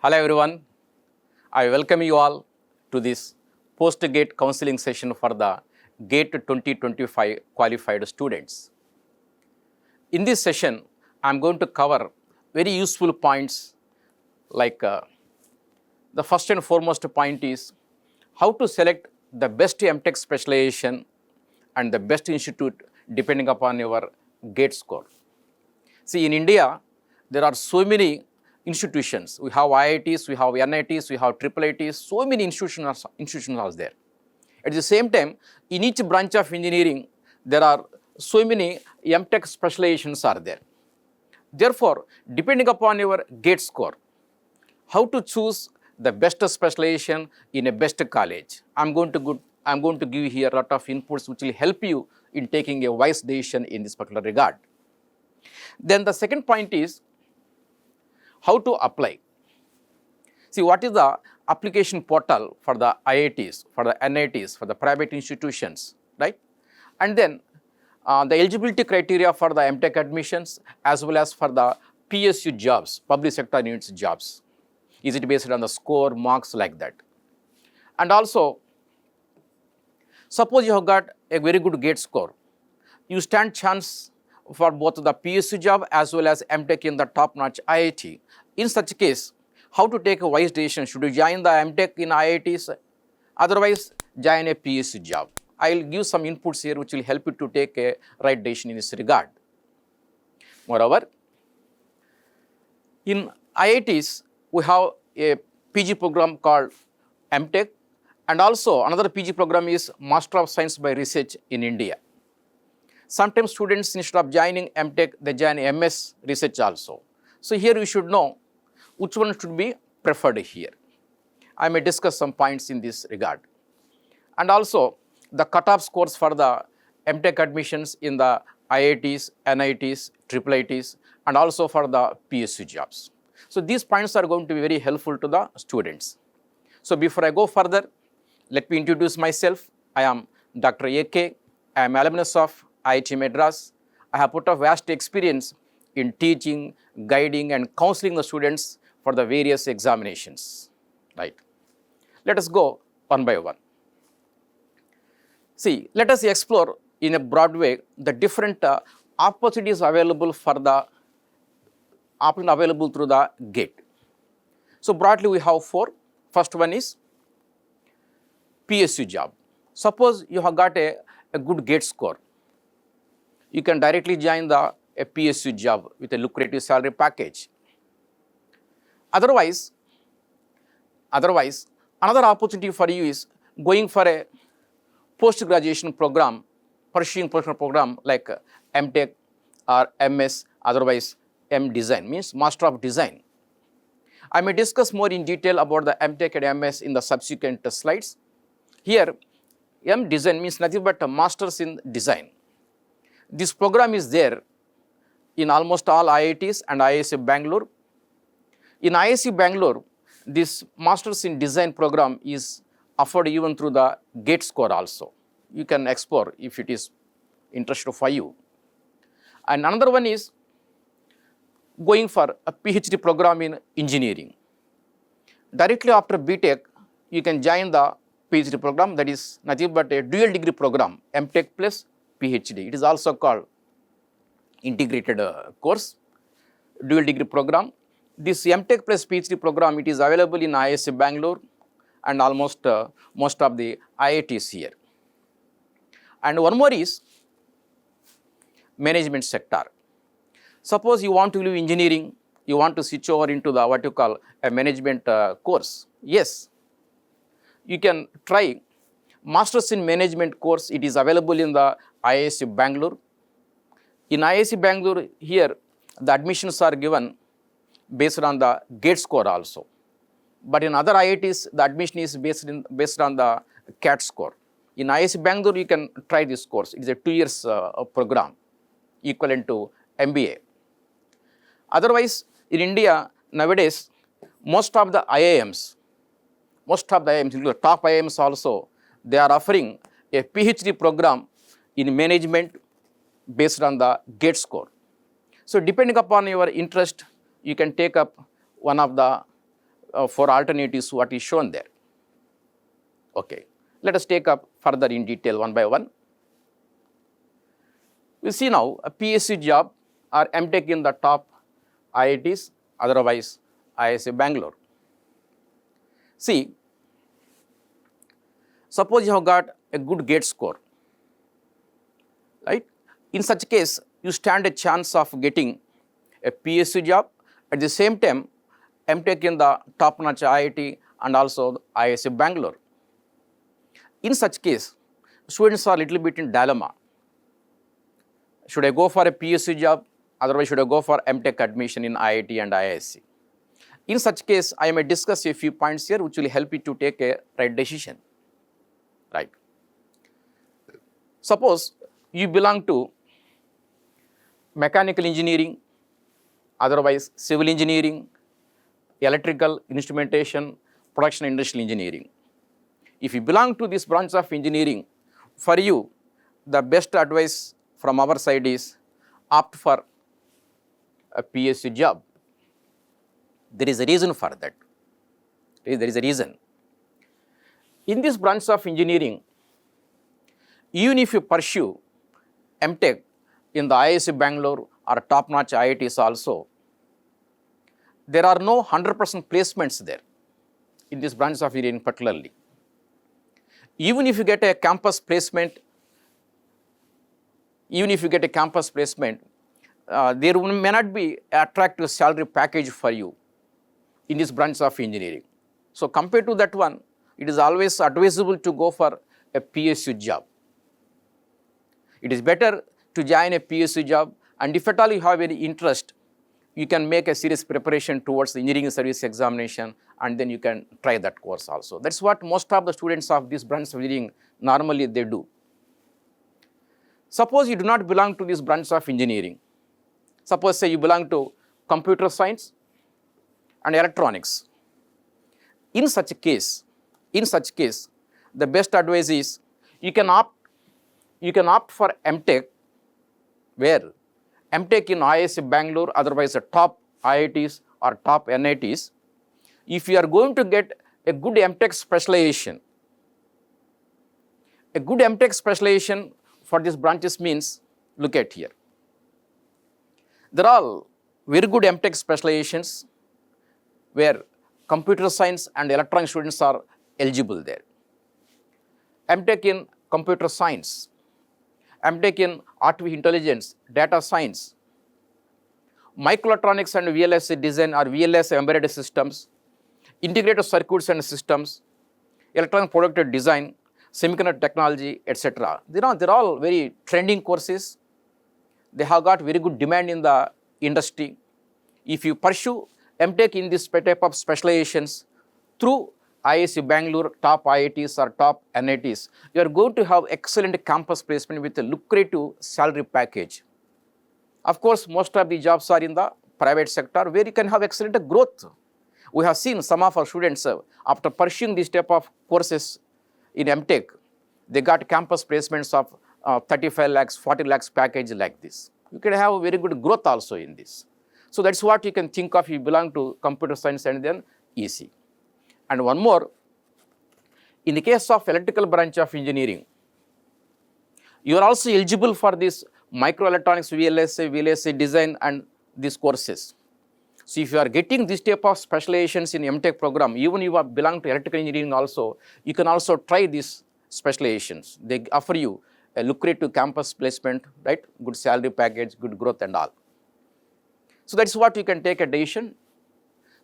Hello everyone, I welcome you all to this post-GATE counseling session for the GATE-2025 qualified students. In this session, I am going to cover very useful points like the first and foremost point is how to select the best M.Tech specialization and the best institute depending upon your GATE score. See, in India, there are so many institutions. We have IITs, we have NITs, we have IIITs, so many institutions are there. At the same time, in each branch of engineering, there are so many M.Tech specializations are there. Therefore, depending upon your GATE score, how to choose the best specialization in a best college. I'm going to give here a lot of inputs which will help you in taking a wise decision in this particular regard. Then the second point is how to apply. See, what is the application portal for the IITs, for the NITs, for the private institutions, right? And then the eligibility criteria for the M.Tech admissions as well as for the PSU jobs, public sector units jobs. Is it based on the score, marks, like that? And also, suppose you have got a very good GATE score, you stand chance for both the PSU job as well as M.Tech in the top-notch IIT. In such case, how to take a wise decision? Should you join the M.Tech in IITs? Otherwise, join a PSU job. I will give some inputs here which will help you to take a right decision in this regard. Moreover, in IITs, we have a PG program called M.Tech, and also another PG program is Master of Science by Research in India. Sometimes students, instead of joining M.Tech, they join MS Research also. So here you should know which one should be preferred here. I may discuss some points in this regard. And also the cutoff scores for the M.Tech admissions in the IITs, NITs, IIITs, and also for the PSU jobs. So these points are going to be very helpful to the students. So before I go further, let me introduce myself. I am Dr. A.K. I am alumnus of IIT Madras. I have put a vast experience in teaching, guiding, and counseling the students for the various examinations. Right. Let us go one by one. See, let us explore in a broad way the different opportunities available for the available through the GATE. So broadly we have four. First one is PSU job. Suppose you have got a good GATE score, you can directly join the PSU job with a lucrative salary package. Otherwise, another opportunity for you is going for a post-graduation program, pursuing post-graduation program like M.Tech or MS, otherwise M.Design, means Master of Design. I may discuss more in detail about the M.Tech and MS in the subsequent slides. Here, M.Design means nothing but a Masters in Design. This program is there in almost all IITs and IISc Bangalore. In IISc Bangalore, this Masters in Design program is offered even through the GATE score also. You can explore if it is interesting for you. And another one is going for a PhD program in engineering. Directly after BTech, you can join the PhD program, that is nothing but a dual degree program, M.Tech plus PhD. It is also called integrated course, dual degree program. This M.Tech plus PhD program, it is available in IISc Bangalore and almost most of the IITs here. And one more is management sector. Suppose you want to do engineering, you want to switch over into the what you call a management course. Yes, you can try Masters in Management course. It is available in the IISc Bangalore. In IISc Bangalore, here the admissions are given based on the GATE score also. But in other IITs, the admission is based on the CAT score. In IISc Bangalore, you can try this course. It is a 2 years program equivalent to MBA. Otherwise, in India, nowadays, most of the IIMs, including the top IIMs also, they are offering a PhD program in management based on the GATE score. So depending upon your interest, you can take up one of the 4 alternatives what is shown there. Okay. Let us take up further in detail one by one. We see now a PSU job or M.Tech in the top IITs, otherwise IISc Bangalore. See, suppose you have got a good GATE score, right? In such case, you stand a chance of getting a PSU job, at the same time M.Tech in the top-notch IIT and also IISc Bangalore. In such case, students are a little bit in dilemma. Should I go for a PSU job? Otherwise, should I go for M.Tech admission in IIT and IISc? In such case, I may discuss a few points here which will help you to take a right decision. Right. Suppose you belong to mechanical engineering, otherwise civil engineering, electrical, instrumentation, production, industrial engineering. If you belong to this branch of engineering, for you, the best advice from our side is opt for a PSU job. There is a reason for that. There is a reason. In this branch of engineering, even if you pursue M.Tech in the IISc Bangalore or top-notch IITs also, there are no 100% placements there in this branch of engineering particularly. Even if you get a campus placement, there may not be an attractive salary package for you in this branch of engineering. So compared to that one, it is always advisable to go for a PSU job. It is better to join a PSU job, and if at all you have any interest, you can make a serious preparation towards the engineering service examination, and then you can try that course also. That's what most of the students of this branch of engineering normally they do. Suppose you do not belong to this branch of engineering. Suppose say you belong to computer science and electronics. In such a case, the best advice is you can opt for M.Tech, where M.Tech in IISc Bangalore, otherwise the top IITs or top NITs. If you are going to get a good M.Tech specialization, for these branches means, look at here. There are very good M.Tech specializations where computer science and electronic students are eligible there. M.Tech in computer science, M.Tech in artificial intelligence, data science, microelectronics and VLSI design or VLSI embedded systems, integrated circuits and systems, electronic product design, semiconductor technology, etc. They're all very trending courses. They have got very good demand in the industry. If you pursue M.Tech in this type of specializations through IISc Bangalore, top IITs or top NITs, you are going to have excellent campus placement with a lucrative salary package. Of course, most of the jobs are in the private sector where you can have excellent growth. We have seen some of our students after pursuing this type of courses in M.Tech, they got campus placements of 35 lakhs, 40 lakhs package like this. You can have a very good growth also in this. So that's what you can think of if you belong to computer science and then EC. And one more, in the case of electrical branch of engineering, you are also eligible for this microelectronics, VLSI design and these courses. So if you are getting this type of specializations in M.Tech program, even if you belong to electrical engineering also, you can also try these specializations. They offer you a lucrative campus placement, right? Good salary package, good growth and all. So that's what you can take a decision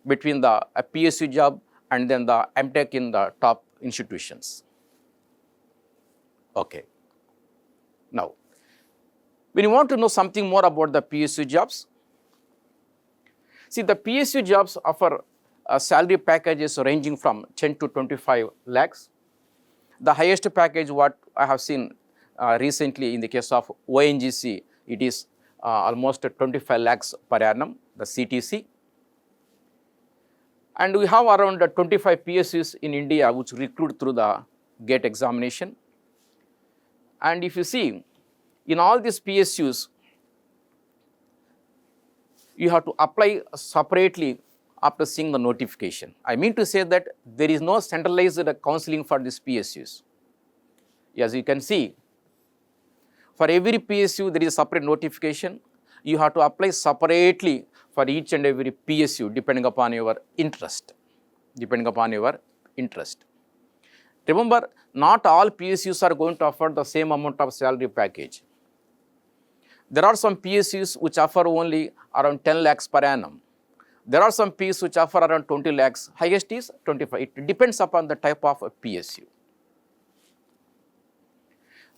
between the PSU job and then the M.Tech in the top institutions. Okay. Now, when you want to know something more about the PSU jobs, see, the PSU jobs offer salary packages ranging from 10 to 25 lakhs. The highest package what I have seen recently in the case of ONGC, it is almost 25 lakhs per annum, the CTC. And we have around 25 PSUs in India which recruit through the GATE examination. And if you see, in all these PSUs, you have to apply separately after seeing the notification. I mean to say that there is no centralized counseling for these PSUs. As you can see, for every PSU there is a separate notification. You have to apply separately for each and every PSU depending upon your interest. Remember, not all PSUs are going to offer the same amount of salary package. There are some PSUs which offer only around 10 lakhs per annum. There are some PSUs which offer around 20 lakhs, highest is 25. It depends upon the type of PSU.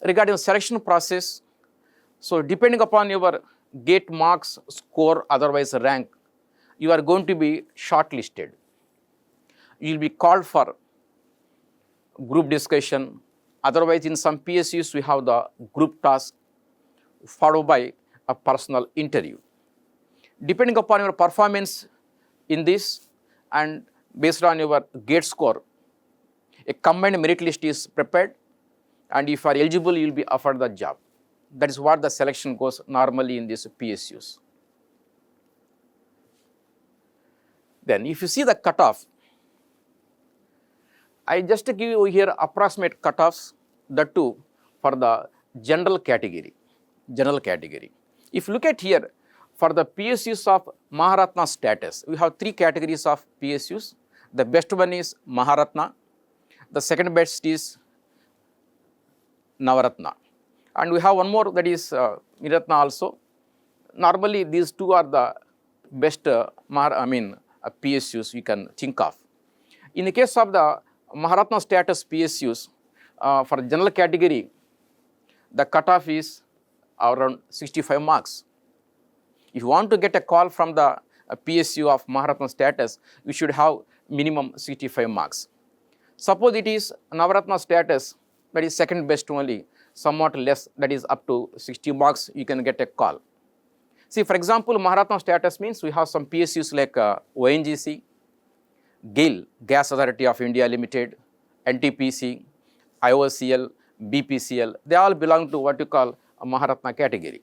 Regarding the selection process, so depending upon your GATE marks, score, otherwise rank, you are going to be shortlisted. You will be called for group discussion. Otherwise, in some PSUs, we have the group task followed by a personal interview. Depending upon your performance in this and based on your GATE score, a combined merit list is prepared, and if you are eligible, you will be offered the job. That is what the selection goes normally in these PSUs. Then if you see the cutoff, I just give you here approximate cutoffs, that too for the general category. If you look at here, for the PSUs of Maharatna status, we have three categories of PSUs. The best one is Maharatna, the second best is Navratna, and we have one more, that is Mini Ratna also. Normally these two are the best PSUs you can think of. In the case of the Maharatna status PSUs, for general category, the cutoff is around 65 marks. If you want to get a call from the PSU of Maharatna status, you should have minimum 65 marks. Suppose it is Navratna status, that is second best only, somewhat less, that is up to 60 marks, you can get a call. See, for example, Maharatna status means we have some PSUs like ONGC, GAIL, Gas Authority of India Limited, NTPC, IOCL, BPCL, they all belong to what you call a Maharatna category.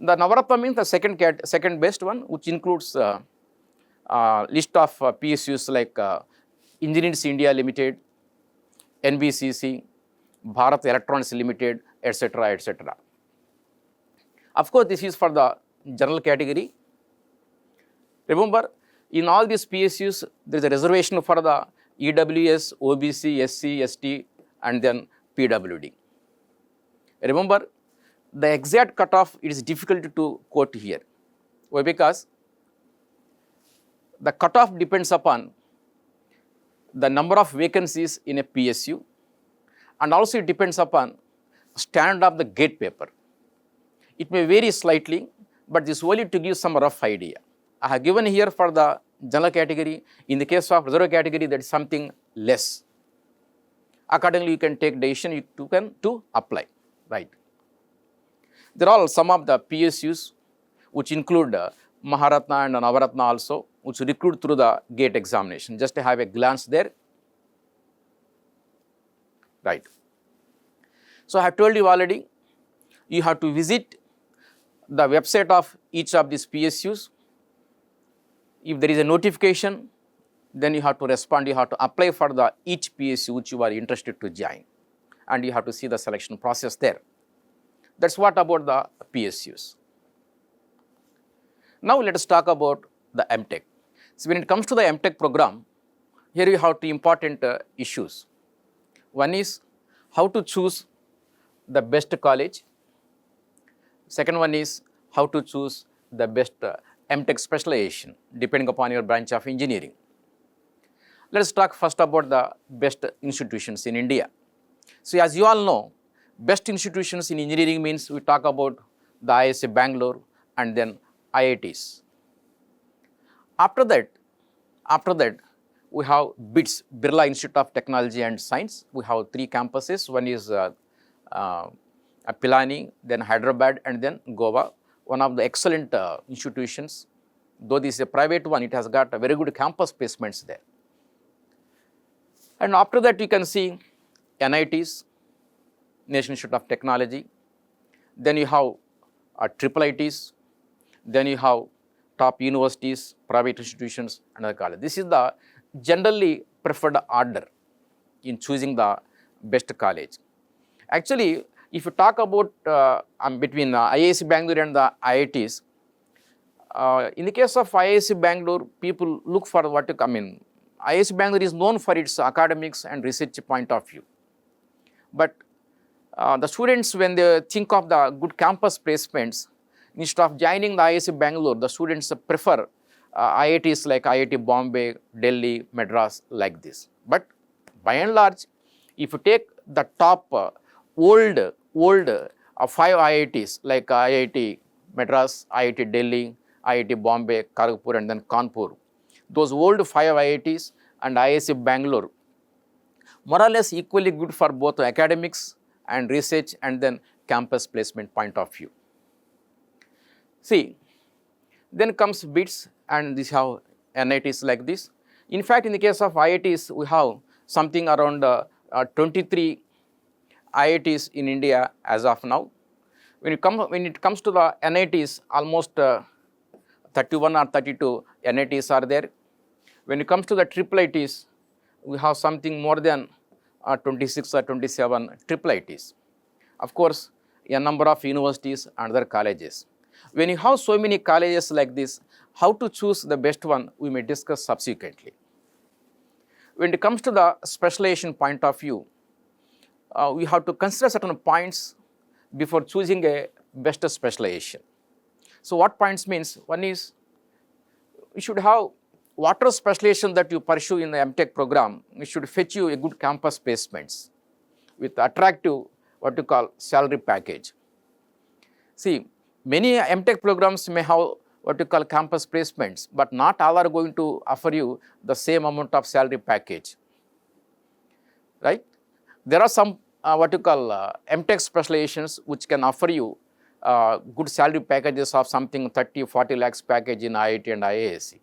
The Navratna means the second best one, which includes list of PSUs like Engineers India Limited, NBCC, Bharat Electronics Limited, etc., etc. Of course, this is for the general category. Remember, in all these PSUs, there is a reservation for the EWS, OBC, SC, ST, and then PWD. Remember, the exact cutoff, it is difficult to quote here. Why? Because the cutoff depends upon the number of vacancies in a PSU, and also it depends upon standard of the GATE paper. It may vary slightly, but this is only to give some rough idea. I have given here for the general category. In the case of reserve category, that is something less. Accordingly, you can take decision to apply, right? There are some of the PSUs which include Maharatna and Navratna also, which recruit through the GATE examination. Just to have a glance there, right? So I have told you already, you have to visit the website of each of these PSUs. If there is a notification, then you have to respond, you have to apply for the each PSU which you are interested to join, and you have to see the selection process there. That's what about the PSUs. Now let us talk about the M.Tech. So when it comes to the M.Tech program, here you have two important issues. One is how to choose the best college. Second one is how to choose the best M.Tech specialization depending upon your branch of engineering. Let us talk first about the best institutions in India. So as you all know, best institutions in engineering means we talk about the IISc Bangalore and then IITs. After that, we have BITS, Birla Institute of Technology and Science. We have three campuses. One is Pilani, then Hyderabad, and then Goa. One of the excellent institutions. Though this is a private one, it has got a very good campus placements there. And after that, you can see NITs, National Institute of Technology. Then you have IIITs. Then you have top universities, private institutions, and other colleges. This is the generally preferred order in choosing the best college. Actually, if you talk about between IISc Bangalore and the IITs, in the case of IISc Bangalore, people look for IISc Bangalore is known for its academics and research point of view. But the students, when they think of the good campus placements, instead of joining the IISc Bangalore, the students prefer IITs like IIT Bombay, Delhi, Madras, like this. But by and large, if you take the top old 5 IITs like IIT Madras, IIT Delhi, IIT Bombay, Kharagpur, and then Kanpur, those old 5 IITs and IISc Bangalore, more or less equally good for both academics and research and then campus placement point of view. See, then comes BITS, and this have NITs like this. In fact, in the case of IITs, we have something around 23 IITs in India as of now. When it comes to the NITs, almost 31 or 32 NITs are there. When it comes to the IIITs, we have something more than 26 or 27 IIITs. Of course, a number of universities and other colleges. When you have so many colleges like this, how to choose the best one, we may discuss subsequently. When it comes to the specialization point of view, we have to consider certain points before choosing a best specialization. So what points means? One is, you should have whatever specialization that you pursue in the MTech program, it should fetch you a good campus placements with attractive, what you call, salary package. See, many MTech programs may have what you call campus placements, but not all are going to offer you the same amount of salary package, right? There are some what you call MTech specializations which can offer you good salary packages of something 30-40 lakhs package in IIT and IISc.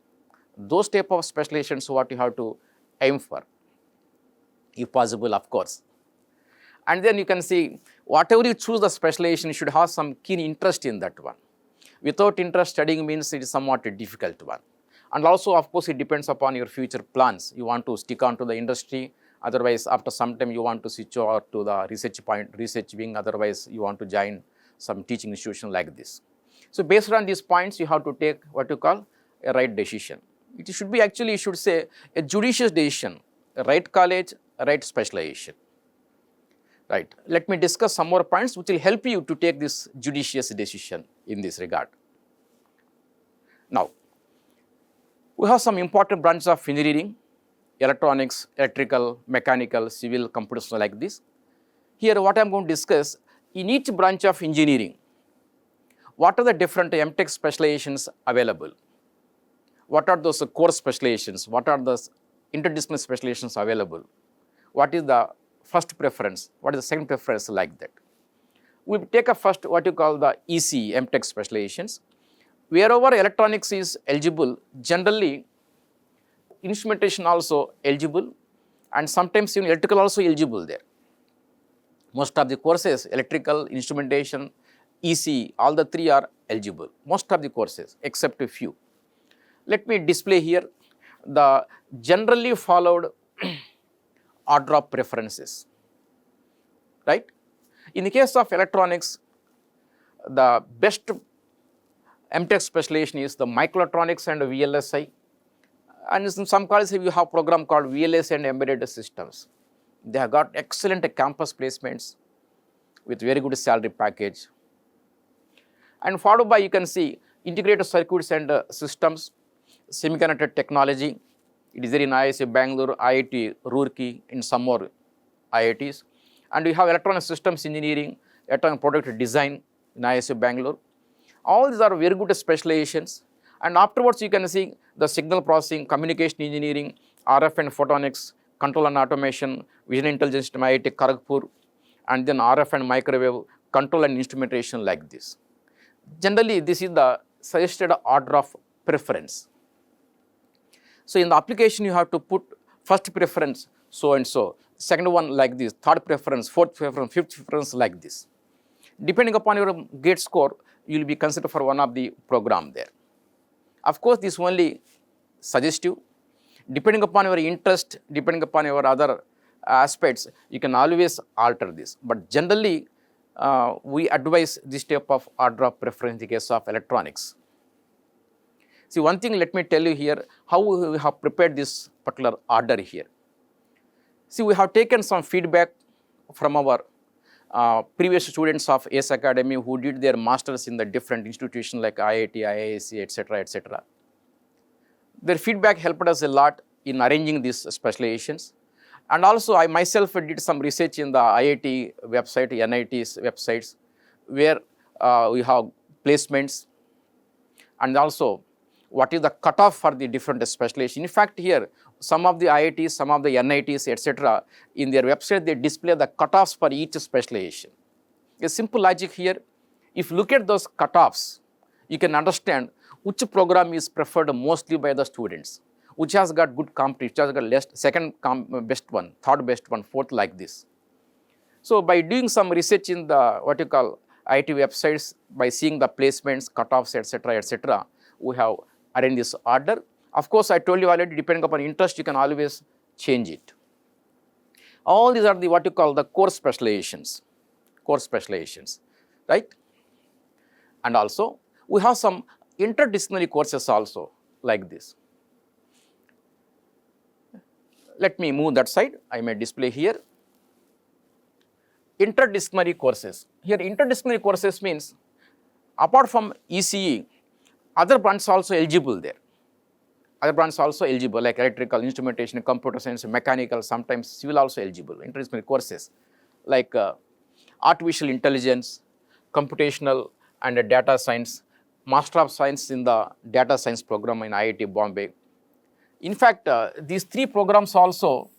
Those type of specializations what you have to aim for, if possible, of course. And then you can see, whatever you choose the specialization, you should have some keen interest in that one. Without interest, studying means it is somewhat a difficult one. And also, of course, it depends upon your future plans. You want to stick on to the industry, otherwise after some time you want to switch over to the research wing, otherwise you want to join some teaching institution like this. So based on these points, you have to take what you call a right decision. It should be actually, you should say, a judicious decision, a right college, a right specialization. Right. Let me discuss some more points which will help you to take this judicious decision in this regard. Now, we have some important branches of engineering: electronics, electrical, mechanical, civil, computers, like this. Here, what I am going to discuss, in each branch of engineering, what are the different MTech specializations available? What are those core specializations? What are the interdisciplinary specializations available? What is the first preference? What is the second preference, like that? We take a first what you call the EC, MTech specializations. Wherever electronics is eligible, generally instrumentation also eligible, and sometimes even electrical also eligible there. Most of the courses, electrical, instrumentation, EC, all the three are eligible. Most of the courses, except a few. Let me display here the generally followed order of preferences, right? In the case of electronics, the best MTech specialization is the microelectronics and VLSI. And in some colleges, you have a program called VLSI and embedded systems. They have got excellent campus placements with very good salary package. And followed by, you can see, integrated circuits and systems, semiconductor technology. It is there in IISc Bangalore, IIT Roorkee, in some more IITs. And we have electronic systems engineering, electronic product design in IISc Bangalore. All these are very good specializations. And afterwards, you can see the signal processing, communication engineering, RF and photonics, control and automation, vision intelligence system, IIT Kharagpur, and then RF and microwave, control and instrumentation, like this. Generally, this is the suggested order of preference. So in the application, you have to put first preference so and so, second one like this, third preference, fourth preference, fifth preference, like this. Depending upon your GATE score, you will be considered for one of the program there. Of course, this only suggestive. Depending upon your interest, depending upon your other aspects, you can always alter this. But generally, we advise this type of order of preference in the case of electronics. See, one thing let me tell you here, how we have prepared this particular order here. See, we have taken some feedback from our previous students of ACE Academy who did their masters in the different institutions like IIT, IIC, etc., etc. Their feedback helped us a lot in arranging these specializations. And also, I myself did some research in the IIT website, NITs websites, where we have placements, and also what is the cutoff for the different specializations. In fact, here, some of the IITs, some of the NITs, etc., in their website, they display the cutoffs for each specialization. A simple logic here, if you look at those cutoffs, you can understand which program is preferred mostly by the students, which has got good competition, which has got less, second best one, third best one, fourth, like this. So, by doing some research in the what you call IT websites, by seeing the placements, cutoffs, etc., we have arranged this order. Of course, I told you already, depending upon interest, you can always change it. All these are the what you call the core specializations, right? And also, we have some interdisciplinary courses also like this. Let me move that side, I may display here. Interdisciplinary courses. Here, interdisciplinary courses means, apart from ECE, other branches also eligible there. Other branches also eligible, like electrical, instrumentation, computer science, mechanical, sometimes civil also eligible. Interdisciplinary courses like artificial intelligence, computational and data science, Master of Science in the data science program in IIT Bombay. In fact, these three programs also,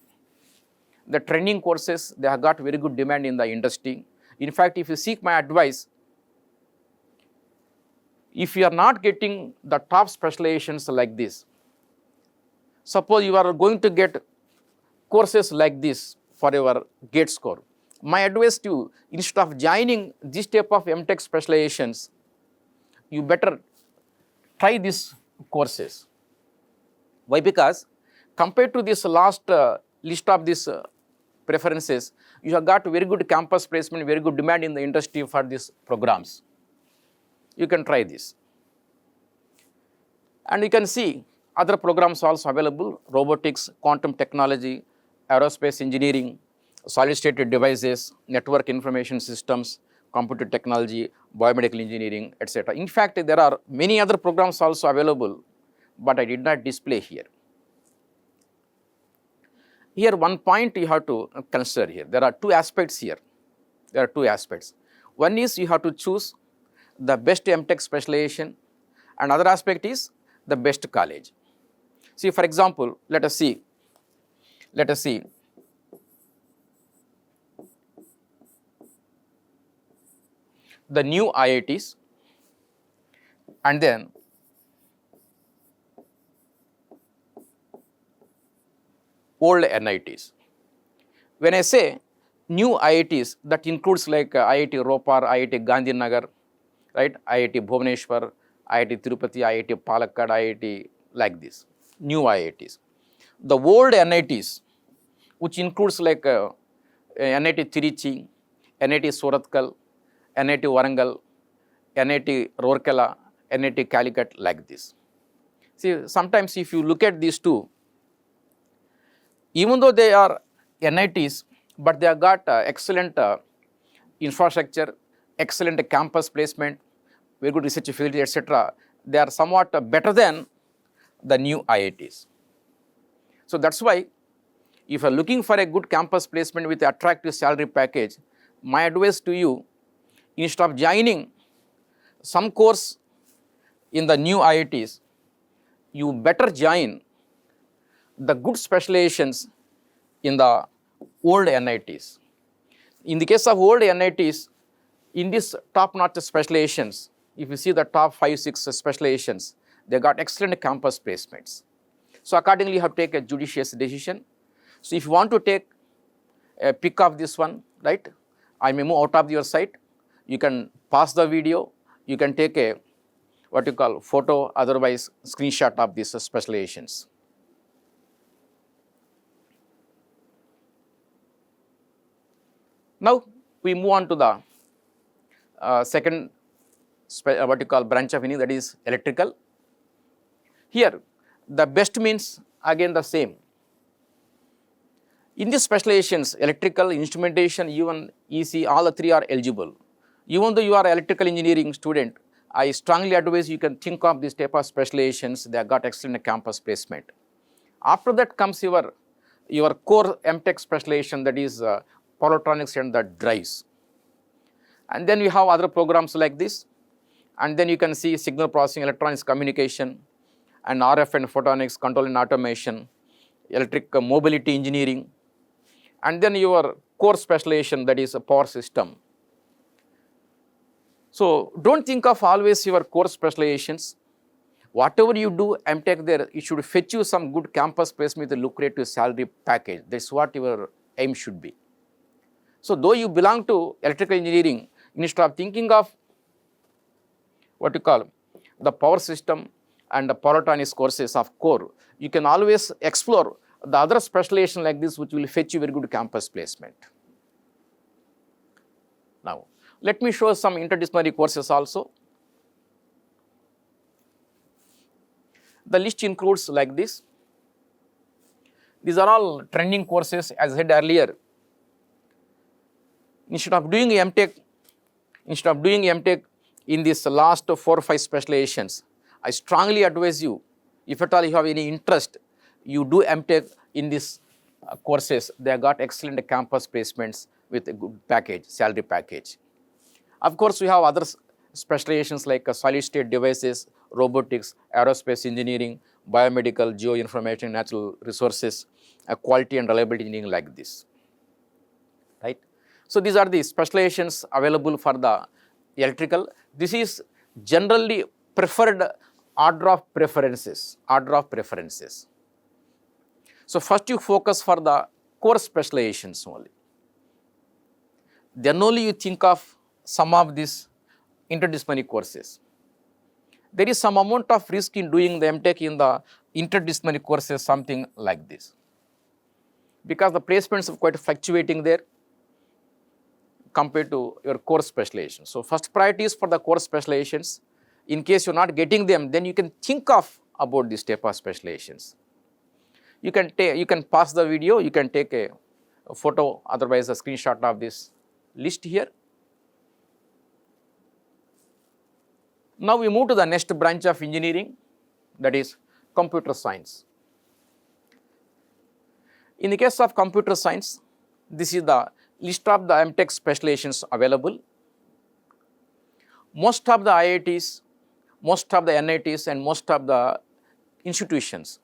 the training courses, they have got very good demand in the industry. In fact, if you seek my advice, if you are not getting the top specializations like this, suppose you are going to get courses like this for your GATE score, my advice to you, instead of joining this type of M.Tech specializations, you better try these courses. Why? Because compared to this last list of these preferences, you have got very good campus placement, very good demand in the industry for these programs. You can try this. And you can see other programs also available: robotics, quantum technology, aerospace engineering, solid state devices, network information systems, computer technology, biomedical engineering, etc. In fact, there are many other programs also available, but I did not display here. Here, one point you have to consider here. There are two aspects here. One is you have to choose the best M.Tech specialization, and other aspect is the best college. See, for example, let us see the new IITs and then old NITs. When I say new IITs, that includes like IIT Ropar, IIT Gandhinagar, right? IIT Bhubaneswar, IIT Tirupati, IIT Palakkad, IIT like this, new IITs. The old NITs, which includes like NIT Trichy, NIT Surathkal, NIT Warangal, NIT Rourkela, NIT Calicut, like this. See, sometimes if you look at these two, even though they are NITs, but they have got excellent infrastructure, excellent campus placement, very good research facility, etc. They are somewhat better than the new IITs. So that's why, if you are looking for a good campus placement with attractive salary package, my advice to you, instead of joining some course in the new IITs, you better join the good specializations in the old NITs. In the case of old NITs, in these top-notch specializations, if you see the top 5-6 specializations, they got excellent campus placements. So accordingly, you have to take a judicious decision. So if you want to take a pick of this one, right, I may move out of your site. You can pause the video. You can take a what you call photo, otherwise screenshot of these specializations. Now we move on to the second what you call branch of engineering, that is electrical. Here the best means again the same. In these specializations, electrical, instrumentation, even EC, all the three are eligible. Even though you are an electrical engineering student, I strongly advise you can think of this type of specializations. They have got excellent campus placement. After that comes your core M.Tech specialization, that is power electronics and the drives. And then you have other programs like this. And then you can see signal processing, electronics communication, and RF and photonics, control and automation, electric mobility engineering, and then your core specialization, that is a power system. So don't think of always your core specializations. Whatever you do M.Tech there, it should fetch you some good campus placement with a lucrative salary package. That's what your aim should be. So though you belong to electrical engineering, instead of thinking of what you call the power system and the power electronics courses of core, you can always explore the other specialization like this, which will fetch you very good campus placement. Now, let me show some interdisciplinary courses also. The list includes like this. These are all trending courses, as I said earlier. Instead of doing M.Tech in this last 4 or 5 specializations, I strongly advise you, if at all you have any interest, you do M.Tech in these courses. They have got excellent campus placements with a good package, salary package. Of course, we have other specializations like solid state devices, robotics, aerospace engineering, biomedical, geoinformation, natural resources, quality and reliability engineering like this. Right? So these are the specializations available for the electrical. This is generally preferred order of preferences. So first you focus for the core specializations only. Then only you think of some of these interdisciplinary courses. There is some amount of risk in doing the M.Tech in the interdisciplinary courses, something like this, because the placements are quite fluctuating there compared to your core specialization. So first priority is for the core specializations. In case you're not getting them, then you can think of about this type of specializations. You can pause the video, you can take a photo, otherwise a screenshot of this list here. Now we move to the next branch of engineering, that is computer science. In the case of computer science, this is the list of the M.Tech specializations available. Most of the IITs, most of the NITs, and most of the institutions,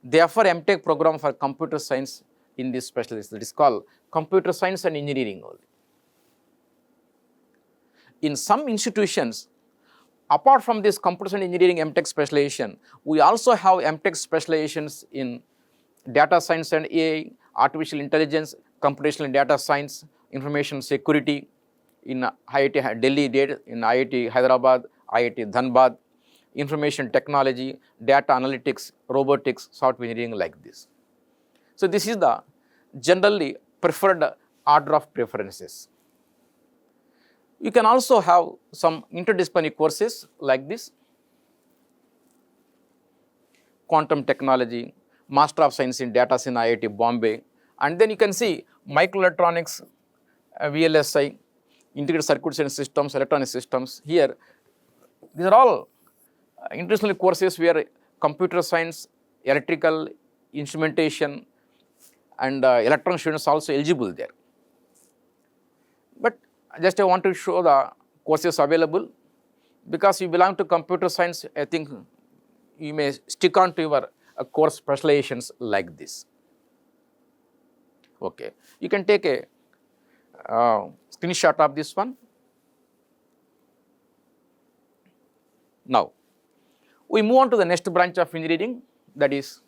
they offer M.Tech program for computer science in this specialization. It is called computer science and engineering only. In some institutions, apart from this computer science engineering M.Tech specialization, we also have M.Tech specializations in data science and AI, artificial intelligence, computational data science, information security in IIT Delhi, in IIT Hyderabad, IIT Dhanbad, information technology, data analytics, robotics, software engineering like this. So this is the generally preferred order of preferences. You can also have some interdisciplinary courses like this: quantum technology, Master of Science in Data Science in IIT Bombay, and then you can see microelectronics, VLSI, integrated circuits and systems, electronic systems. Here, these are all interdisciplinary courses where computer science, electrical, instrumentation, and electronic students are also eligible there. But just I want to show the courses available, because you belong to computer science. I think you may stick on to your course specializations like this. Okay, you can take a screenshot of this one. Now, we move on to the next branch of engineering, that is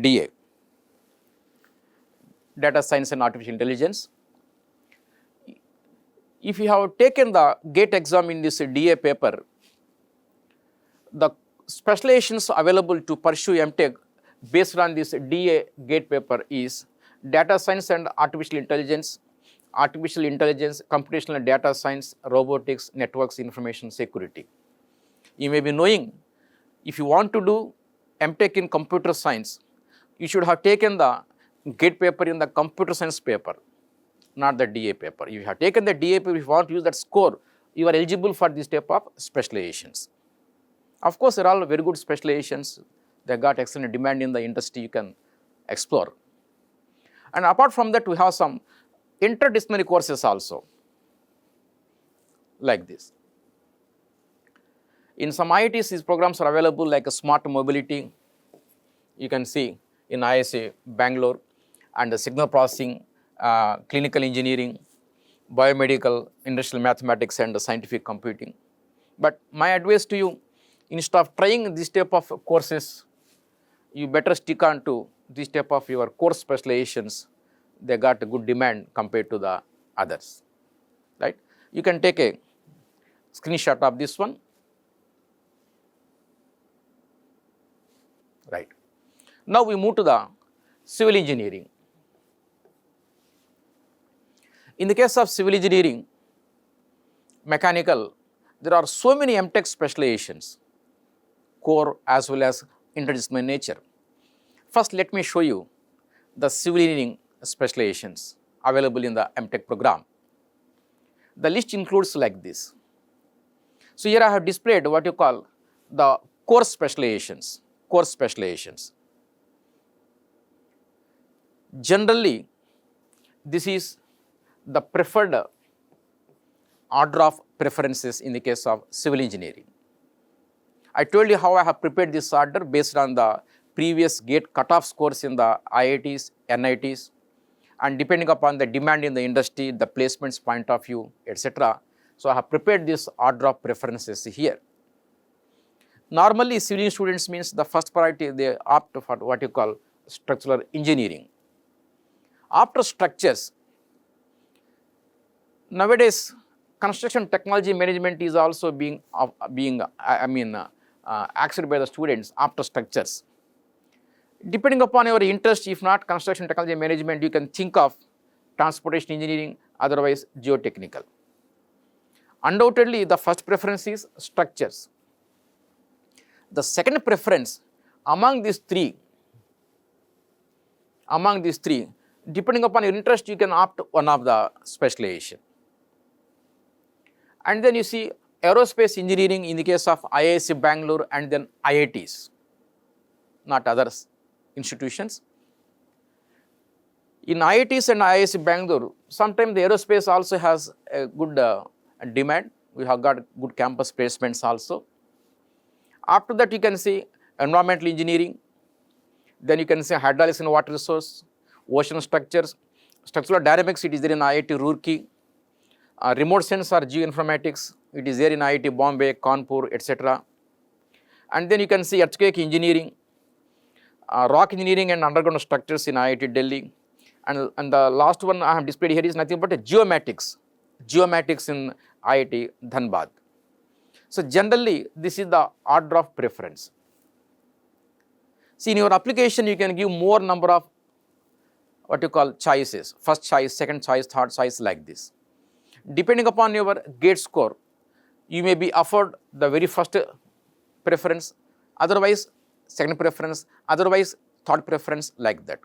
DA, Data Science and Artificial Intelligence. If you have taken the GATE exam in this DA paper, The specializations available to pursue MTech based on this DA GATE paper is data science and artificial intelligence, computational data science, robotics, networks, information security. You may be knowing, if you want to do MTech in computer science, you should have taken the GATE paper in the computer science paper, not the DA paper. If you have taken the DA paper, if you want to use that score, you are eligible for this type of specializations. Of course, they are all very good specializations. They got excellent demand in the industry, you can explore. And apart from that, we have some interdisciplinary courses also, like this. In some IITs, these programs are available like a smart mobility. You can see in IISc Bangalore, and the signal processing, clinical engineering, biomedical, industrial mathematics, and scientific computing. But my advice to you, instead of trying this type of courses, you better stick on to this type of your course specializations. They got a good demand compared to the others, right? You can take a screenshot of this one, right? Now we move to the civil engineering. In the case of civil engineering, mechanical, there are so many MTech specializations, core as well as interdisciplinary nature. First, let me show you the civil engineering specializations available in the MTech program. The list includes like this. So here I have displayed what you call the core specializations. Generally, this is the preferred order of preferences in the case of civil engineering. I told you how I have prepared this order based on the previous GATE cutoff scores in the IITs, NITs, and depending upon the demand in the industry, the placements point of view, etc. So I have prepared this order of preferences here. Normally, civil students means the first priority they opt for what you call structural engineering. After structures, nowadays construction technology management is also being accepted by the students after structures. Depending upon your interest, if not construction technology management, you can think of transportation engineering, otherwise geotechnical. Undoubtedly, the first preference is structures. The second preference among these three, depending upon your interest, you can opt one of the specialization. And then you see aerospace engineering in the case of IISc Bangalore and then IITs, not others institutions. In IITs and IISc Bangalore, sometimes the aerospace also has a good demand. We have got good campus placements also. After that, you can see environmental engineering. Then you can see hydraulics and water resource, ocean structures, structural dynamics, it is there in IIT Roorkee. Remote sensor geoinformatics, it is there in IIT Bombay, Kanpur, etc. And then you can see earthquake engineering, rock engineering and underground structures in IIT Delhi. And the last one I have displayed here is nothing but geomatics in IIT Dhanbad. So generally, this is the order of preference. See, in your application, you can give more number of what you call choices, first choice, second choice, third choice, like this. Depending upon your GATE score, you may be offered the very first preference, otherwise second preference, otherwise third preference, like that.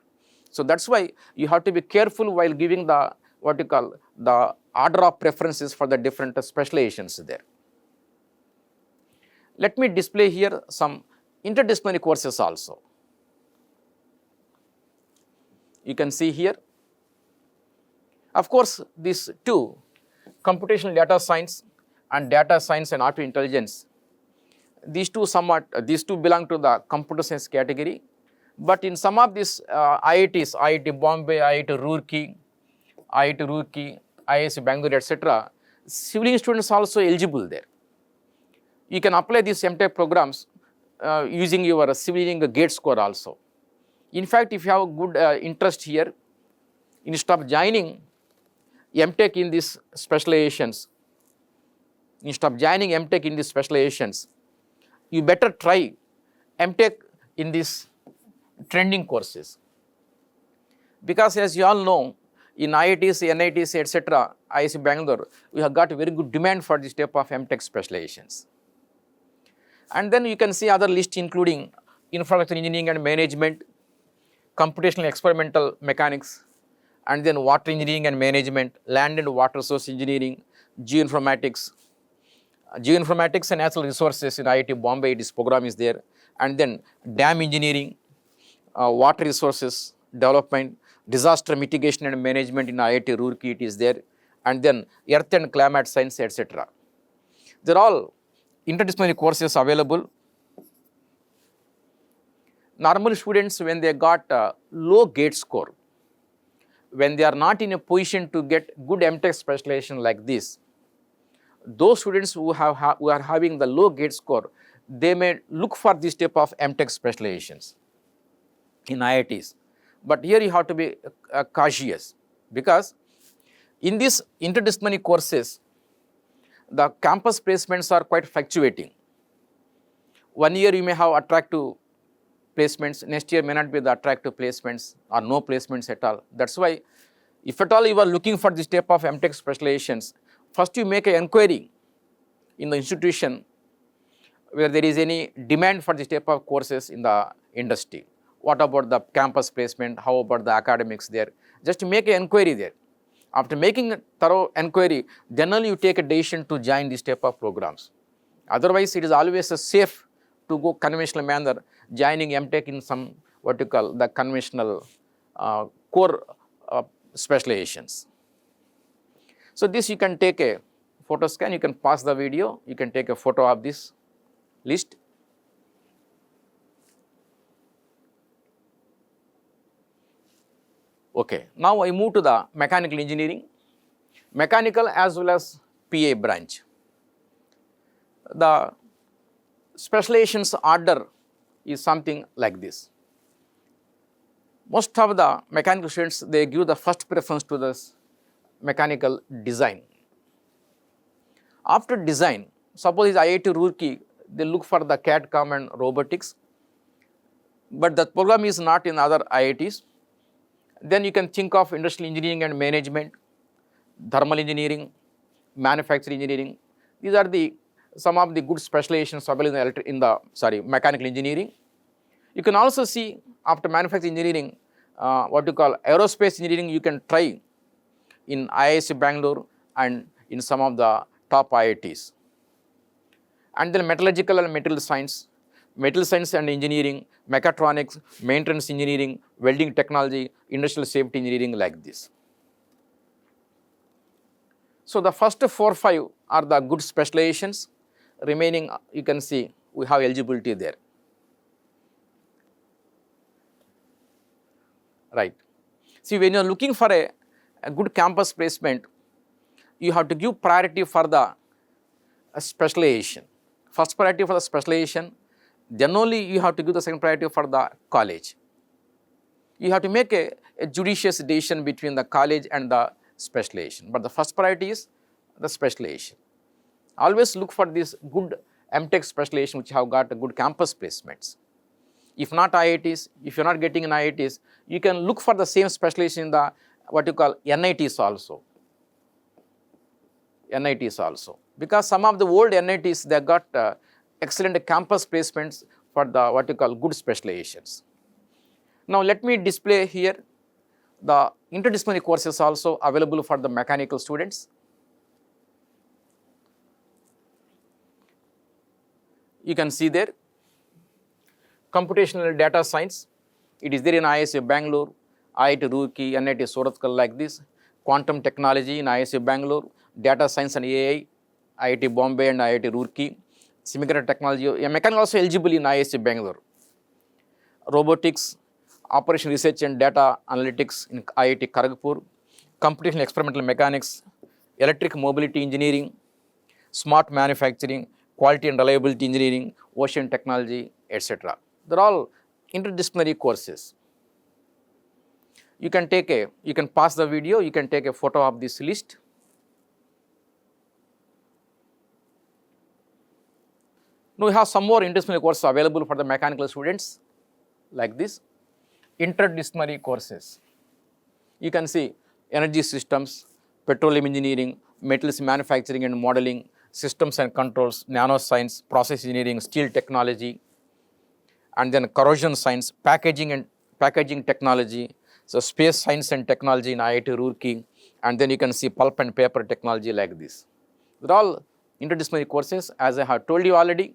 So that's why you have to be careful while giving the what you call the order of preferences for the different specializations there. Let me display here some interdisciplinary courses also. You can see here. Of course, these two, computational data science and artificial intelligence, these two belong to the computer science category. But in some of these IITs, IIT Bombay, IIT Roorkee, IISc Bangalore, etc., civil students also eligible there. You can apply these MTech programs using your civil engineering GATE score also. In fact, if you have good interest here, instead of joining MTech in these specializations, you better try MTech in these trending courses. Because as you all know, in IITs, NITs, etc., IIC Bangalore, we have got a very good demand for this type of MTech specializations. And then you can see other list including infrastructure engineering and management, computational experimental mechanics, and then water engineering and management, land and water resource engineering, geoinformatics, geoinformatics and natural resources in IIT Bombay, this program is there, and then dam engineering, water resources development, disaster mitigation and management in IIT Roorkee, it is there, and then earth and climate science, etc. They are all interdisciplinary courses available. Normal students, when they got low GATE score, when they are not in a position to get good MTech specialization like this, those students who are having the low GATE score, they may look for this type of MTech specializations in IITs. But here you have to be cautious, because in these interdisciplinary courses, the campus placements are quite fluctuating. 1 year you may have attractive placements, next year may not be the attractive placements or no placements at all. That's why if at all you are looking for this type of MTech specializations, first you make an inquiry in the institution where there is any demand for this type of courses in the industry. What about the campus placement? How about the academics there? Just make an inquiry there. After making a thorough inquiry, then only you take a decision to join this type of programs. Otherwise, it is always safe to go conventional manner, joining MTech in some what you call the conventional core specializations. So this you can take a photo scan, you can pause the video, you can take a photo of this list. Okay, now I move to the mechanical engineering, mechanical as well as PA branch. The specializations order is something like this. Most of the mechanical students, they give the first preference to this mechanical design. After design, suppose is IIT Roorkee, they look for the CAD/CAM and robotics, but the program is not in other IITs. Then you can think of industrial engineering and management, thermal engineering, manufacturing engineering. These are some of the good specializations available in the mechanical engineering. You can also see after manufacturing engineering, what you call aerospace engineering, you can try in IIC Bangalore and in some of the top IITs. And then metallurgical and material science and engineering, mechatronics, maintenance engineering, welding technology, industrial safety engineering, like this. So the first 4 or 5 are the good specializations. Remaining, you can see we have eligibility there. Right. See, when you are looking for a good campus placement, you have to give priority for the specialization. First priority for the specialization, then only you have to give the second priority for the college. You have to make a judicious decision between the college and the specialization. But the first priority is the specialization. Always look for this good MTech specialization which have got a good campus placements. If not IITs, if you're not getting in IITs, you can look for the same specialization in the what you call NITs also. NITs also. Because some of the old NITs, they got excellent campus placements for the what you call good specializations. Now let me display here the interdisciplinary courses also available for the mechanical students. You can see there computational data science, it is there in IIC Bangalore, IIT Roorkee, NIT Surathkal, like this. Quantum technology in IIC Bangalore, data science and AI, IIT Bombay and IIT Roorkee. Semiconductor technology, mechanical also eligible in IIC Bangalore. Robotics, operation research and data analytics in IIT Kharagpur. Computational experimental mechanics, electric mobility engineering, smart manufacturing, quality and reliability engineering, ocean technology, etc. They are all interdisciplinary courses. You can pause the video, you can take a photo of this list. Now we have some more interdisciplinary courses available for the mechanical students like this. Interdisciplinary courses. You can see energy systems, petroleum engineering, metals manufacturing and modeling, systems and controls, nanoscience, process engineering, steel technology, and then corrosion science, packaging technology, so space science and technology in IIT Roorkee, and then you can see pulp and paper technology like this. They're all interdisciplinary courses. As I have told you already,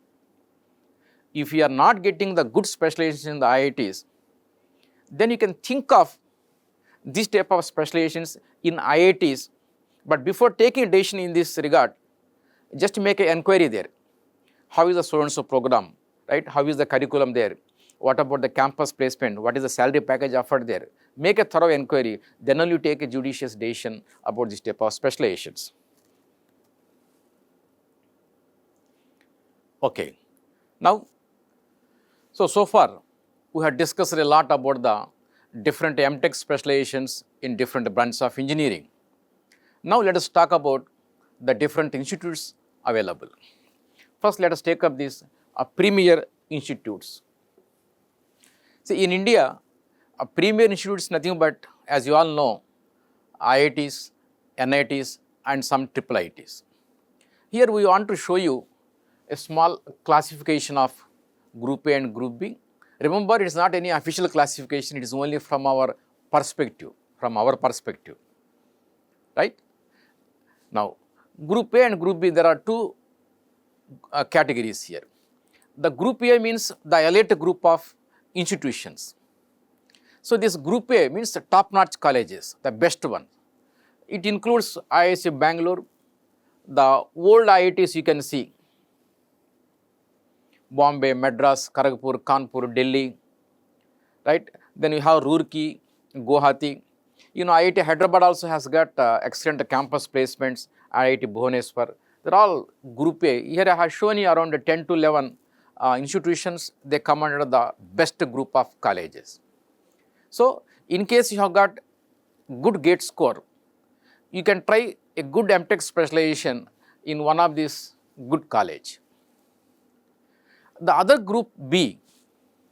if you are not getting the good specialization in the IITs, then you can think of this type of specializations in IITs, but before taking a decision in this regard, just make an inquiry there. How is the so-and-so program, right? How is the curriculum there? What about the campus placement? What is the salary package offered there? Make a thorough inquiry, then only you take a judicious decision about this type of specializations. Okay. Now, so far we have discussed a lot about the different M.Tech specializations in different branches of engineering. Now let us talk about the different institutes available. First, let us take up these premier institutes. See, in India, a premier institute is nothing but, as you all know, IITs, NITs, and some IIITs. Here we want to show you a small classification of Group A and Group B. Remember, it is not any official classification, it is only from our perspective, right? Now, Group A and Group B, there are two categories here. The Group A means the elite group of institutions. So, this Group A means the top-notch colleges, the best one. It includes IIT Bangalore, the old IITs you can see, Bombay, Madras, Kharagpur, Kanpur, Delhi, right? Then you have Roorkee, Guwahati. You know, IIT Hyderabad also has got excellent campus placements, IIT Bhubaneswar. They're all Group A. Here I have shown you around 10 to 11 institutions, they come under the best group of colleges. So, in case you have got good GATE score, you can try a good M.Tech specialization in one of these good college. The other Group B,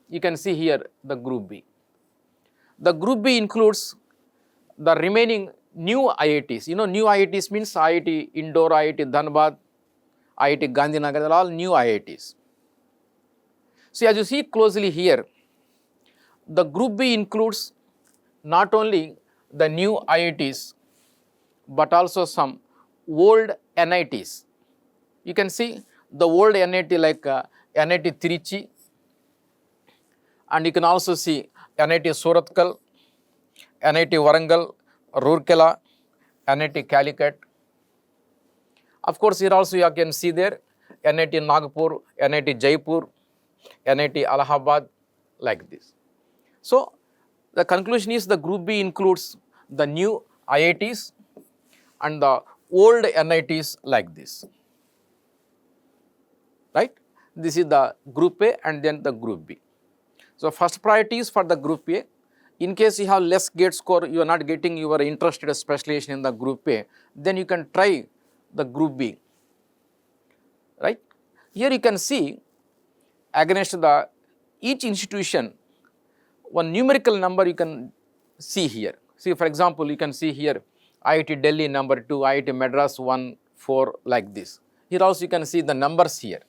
you can see here the Group B. The Group B includes the remaining new IITs. You know, new IITs means IIT Indore, IIT Dhanbad, IIT Gandhinagar, they are all new IITs. See, as you see closely here, the Group B includes not only the new IITs, but also some old NITs. You can see the old NIT like NIT Trichy, and you can also see NIT Surathkal, NIT Warangal, Rourkela, NIT Calicut. Of course, here also you can see there NIT Nagpur, NIT Jaipur, NIT Allahabad, like this. So, the conclusion is the Group B includes the new IITs and the old NITs like this, right? This is the Group A and then the Group B. So, first priority is for the Group A. In case you have less GATE score, you are not getting your interested specialization in the Group A, then you can try the Group B, right? Here you can see against the each institution, one numerical number you can see here. See, for example, you can see here IIT Delhi number 2, IIT Madras 1, 4 like this. Here also you can see the numbers here.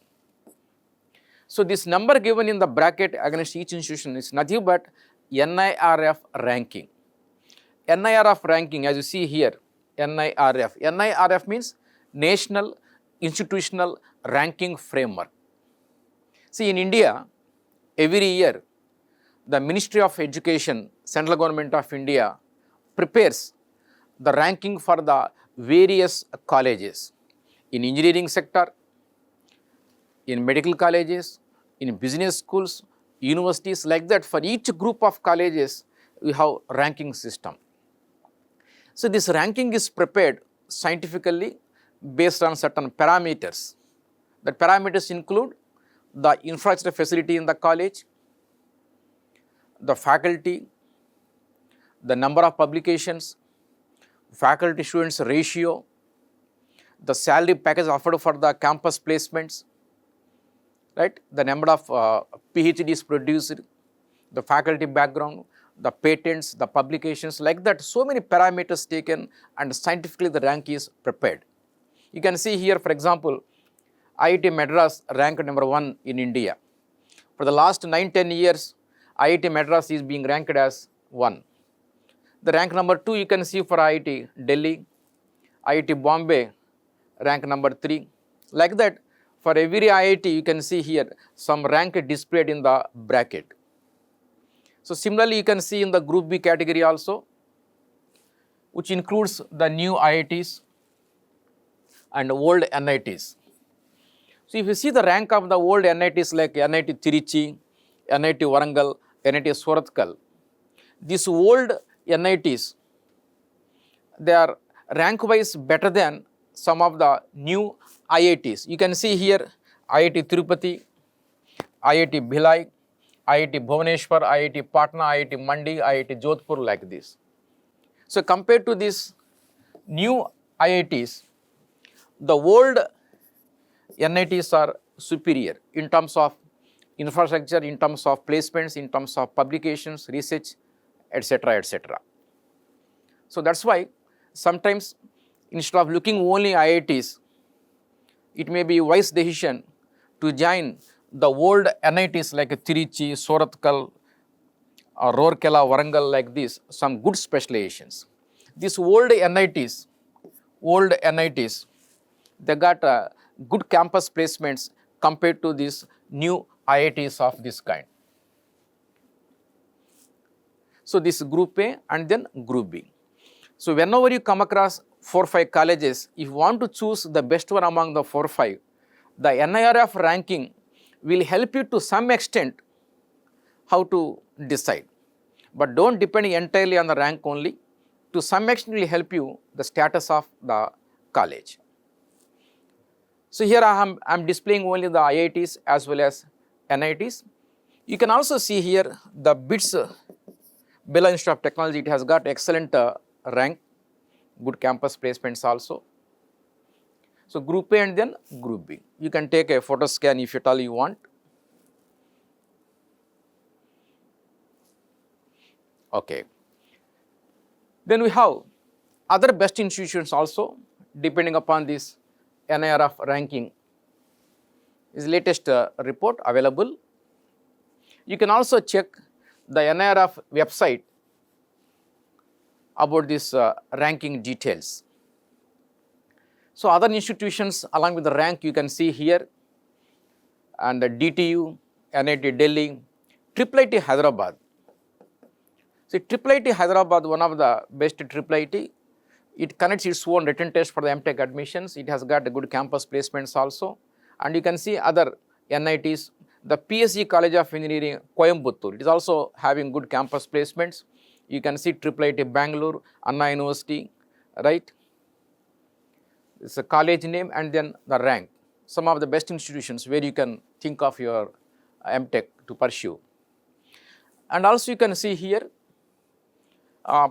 So, this number given in the bracket against each institution is nothing but NIRF ranking. NIRF ranking, as you see here, NIRF. NIRF means National Institutional Ranking Framework. See, in India, every year, the Ministry of Education, Central Government of India, prepares the ranking for the various colleges in engineering sector, in medical colleges, in business schools, universities, like that. For each group of colleges, we have ranking system. So, this ranking is prepared scientifically based on certain parameters. The parameters include the infrastructure facility in the college, the faculty, the number of publications, faculty students ratio, the salary package offered for the campus placements, right? The number of PhDs produced, the faculty background, the patents, the publications, like that, so many parameters taken, and scientifically the rank is prepared. You can see here, for example, IIT Madras ranked number 1 in India. For the last 9-10 years, IIT Madras is being ranked as 1. The rank number 2 you can see for IIT Delhi, IIT Bombay, rank number 3. Like that, for every IIT you can see here some rank displayed in the bracket. So similarly, you can see in the Group B category also, which includes the new IITs and old NITs. So if you see the rank of the old NITs like NIT Trichy, NIT Warangal, NIT Surathkal, these old NITs, they are rank-wise better than some of the new IITs. You can see here IIT Tirupati, IIT Bhilai, IIT Bhubaneswar, IIT Patna, IIT Mandi, IIT Jodhpur, like this. So compared to these new IITs, the old NITs are superior in terms of infrastructure, in terms of placements, in terms of publications, research, etc., etc. So that's why sometimes instead of looking only IITs, it may be a wise decision to join the old NITs like Trichy, Surathkal, Rourkela, Warangal, like this, some good specializations. These old NITs, they got good campus placements compared to these new IITs of this kind. So this Group A and then Group B. So whenever you come across 4-5 colleges, if you want to choose the best one among the 4-5, the NIRF ranking will help you to some extent how to decide. But don't depend entirely on the rank only. To some extent it will help you the status of the college. So here I am displaying only the IITs as well as NITs. You can also see here the BITS, Birla Institute of Technology, it has got excellent rank, good campus placements also. So Group A and then Group B. You can take a photo scan if at all you want. Okay. Then we have other best institutions also, depending upon this NIRF ranking. Is latest report available. You can also check the NIRF website about this ranking details. So other institutions along with the rank you can see here, and the DTU, NIT Delhi, IIIT Hyderabad. See, IIIT Hyderabad, one of the best IIIT, it connects its own written test for the M.Tech admissions. It has got good campus placements also. And you can see other NITs, the PSG College of Engineering, Coimbatore, it is also having good campus placements. You can see IIIT Bangalore, Anna University, right? It's a college name and then the rank. Some of the best institutions where you can think of your M.Tech to pursue. And also you can see here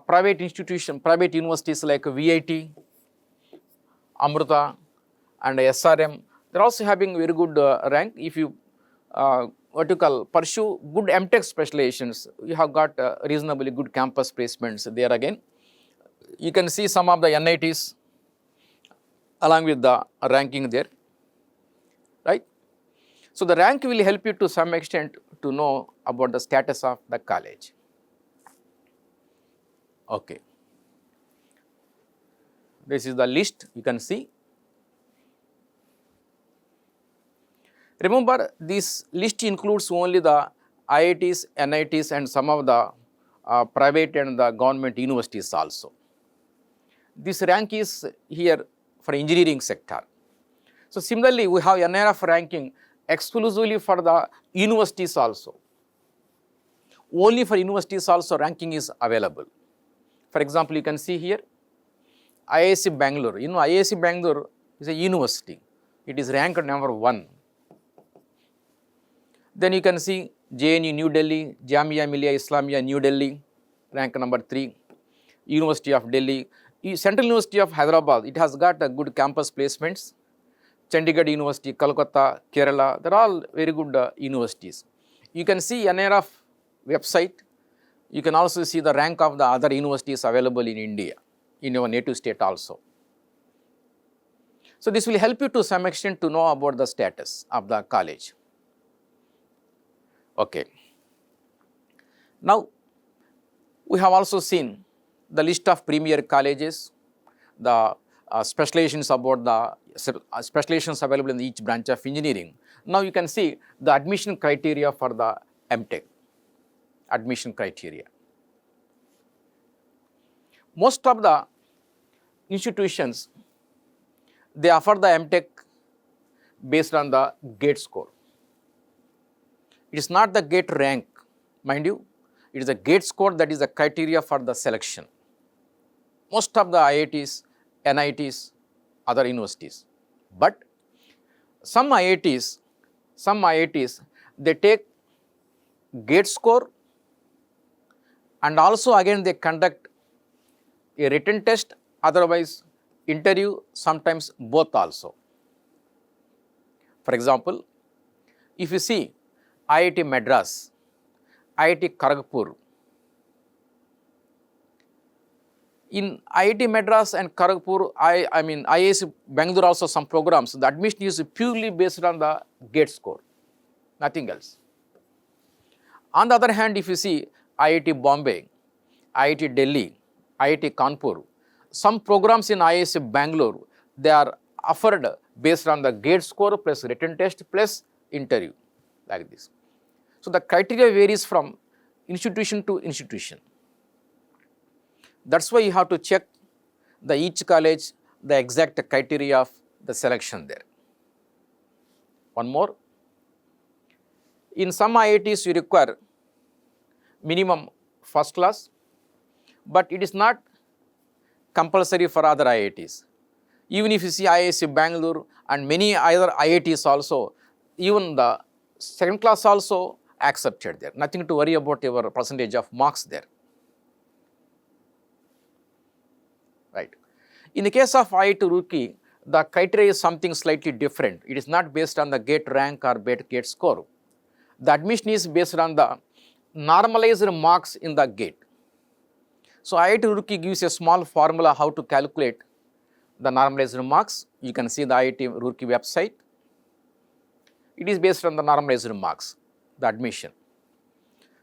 private institutions, private universities like VIT, Amrita and SRM, they are also having very good rank. If you pursue good M.Tech specializations, you have got reasonably good campus placements there again. You can see some of the NITs along with the ranking there, right? So the rank will help you to some extent to know about the status of the college. Okay. This is the list you can see. Remember, this list includes only the IITs, NITs and some of the private and the government universities also. This rank is here for engineering sector. So similarly, we have NIRF ranking exclusively for the universities also. Only for universities also ranking is available. For example, you can see here IISc Bangalore. You know, IISc Bangalore is a university. It is ranked number 1. Then you can see JNU New Delhi, Jamia Millia Islamia New Delhi, rank number 3. University of Delhi, Central University of Hyderabad, it has got a good campus placements. Chandigarh University, Kolkata, Kerala, they're all very good universities. You can see NIRF website. You can also see the rank of the other universities available in India, in your native state also. So, this will help you to some extent to know about the status of the college. Okay. Now, we have also seen the list of premier colleges, the specializations about the specializations available in each branch of engineering. Now, you can see the admission criteria for the MTech, admission criteria. Most of the institutions, they offer the MTech based on the GATE score. It is not the GATE rank, mind you, it is the GATE score that is the criteria for the selection. Most of the IITs, NITs, other universities. But some IITs, they take GATE score and also again they conduct a written test, otherwise interview, sometimes both also. For example, if you see IIT Madras, IIT Kharagpur, in IIT Madras and Kharagpur, IIS Bangalore also some programs, the admission is purely based on the GATE score, nothing else. On the other hand, if you see IIT Bombay, IIT Delhi, IIT Kanpur, some programs in IIS Bangalore, they are offered based on the GATE score plus written test plus interview, like this. So, the criteria varies from institution to institution. That is why you have to check the each college, the exact criteria of the selection there. One more, in some IITs you require minimum first class, but it is not compulsory for other IITs. Even if you see IIS Bangalore and many other IITs also, even the second class also accepted there. Nothing to worry about your percentage of marks there. Right. In the case of IIT Roorkee, the criteria is something slightly different. It is not based on the GATE rank or GATE score. The admission is based on the normalized marks in the GATE. So, IIT Roorkee gives a small formula how to calculate the normalized marks. You can see the IIT Roorkee website. It is based on the normalized marks, the admission.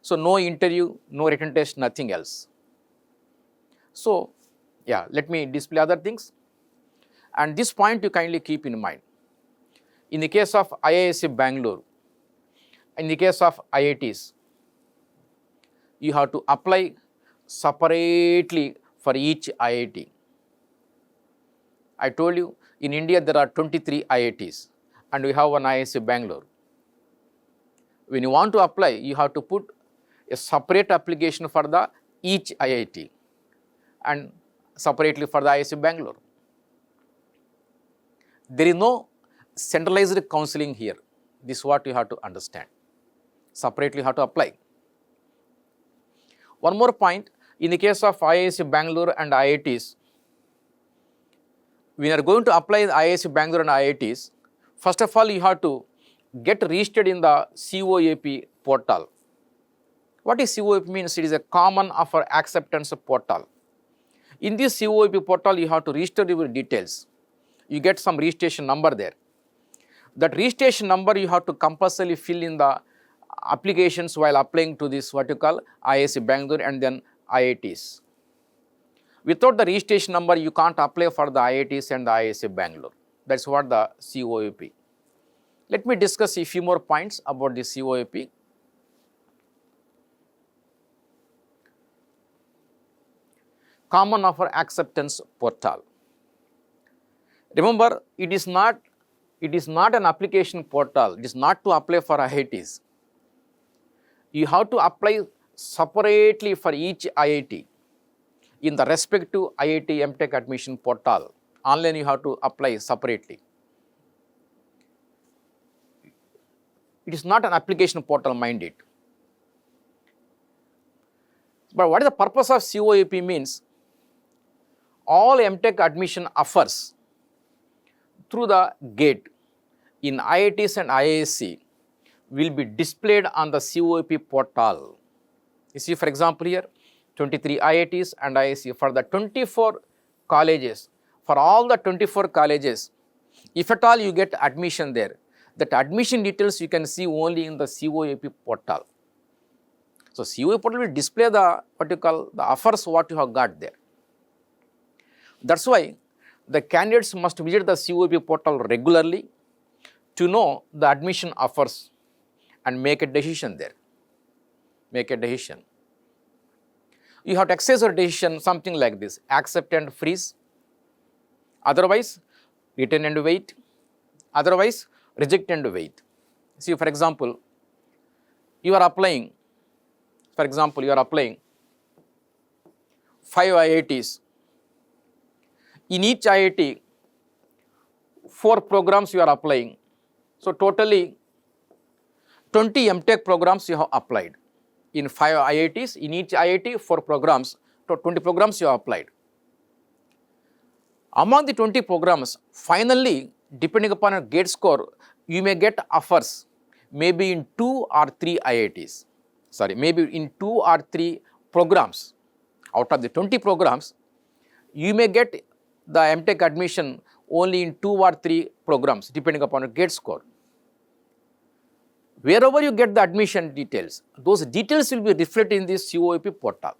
So, no interview, no written test, nothing else. So, yeah, let me display other things. And this point you kindly keep in mind. In the case of IIS Bangalore, in the case of IITs, you have to apply separately for each IIT. I told you in India there are 23 IITs and we have one IIS Bangalore. When you want to apply, you have to put a separate application for the each IIT and separately for the IIS Bangalore. There is no centralized counseling here. This is what you have to understand. Separately you have to apply. One more point, in the case of IIS Bangalore and IITs, when you are going to apply the IIS Bangalore and IITs, first of all you have to get registered in the COAP portal. What is COAP means? It is a common offer acceptance portal. In this COAP portal, you have to register your details. You get some registration number there. That registration number you have to compulsorily fill in the applications while applying to this what you call IIS Bangalore and then IITs. Without the registration number, you can't apply for the IITs and the IIS Bangalore. That's what the COAP. Let me discuss a few more points about the COAP. Common offer acceptance portal. Remember, it is not an application portal. It is not to apply for IITs. You have to apply separately for each IIT in the respective IIT M.Tech admission portal. Online you have to apply separately. It is not an application portal, mind it. But what is the purpose of COAP means? All M.Tech admission offers through the GATE, in IITs and IISc will be displayed on the COAP portal. You see, for example, here 23 IITs and IISc for the 24 colleges. For all the 24 colleges, if at all you get admission there, that admission details you can see only in the COAP portal. So, COAP portal will display the what you call the offers what you have got there. That is why the candidates must visit the COAP portal regularly to know the admission offers and make a decision there. Make a decision. You have to exercise your decision something like this: accept and freeze, otherwise retain and wait, otherwise reject and wait. See, for example, you are applying, 5 IITs. In each IIT, 4 programs you are applying. So, totally 20 M.Tech programs you have applied. In 5 IITs, in each IIT, 4 programs, so 20 programs you have applied. Among the 20 programs, finally, depending upon your GATE score, you may get offers maybe in 2 or 3 IITs. Maybe in 2 or 3 programs. Out of the 20 programs, you may get the M.Tech admission only in 2 or 3 programs, depending upon your GATE score. Wherever you get the admission details, those details will be reflected in this COAP portal.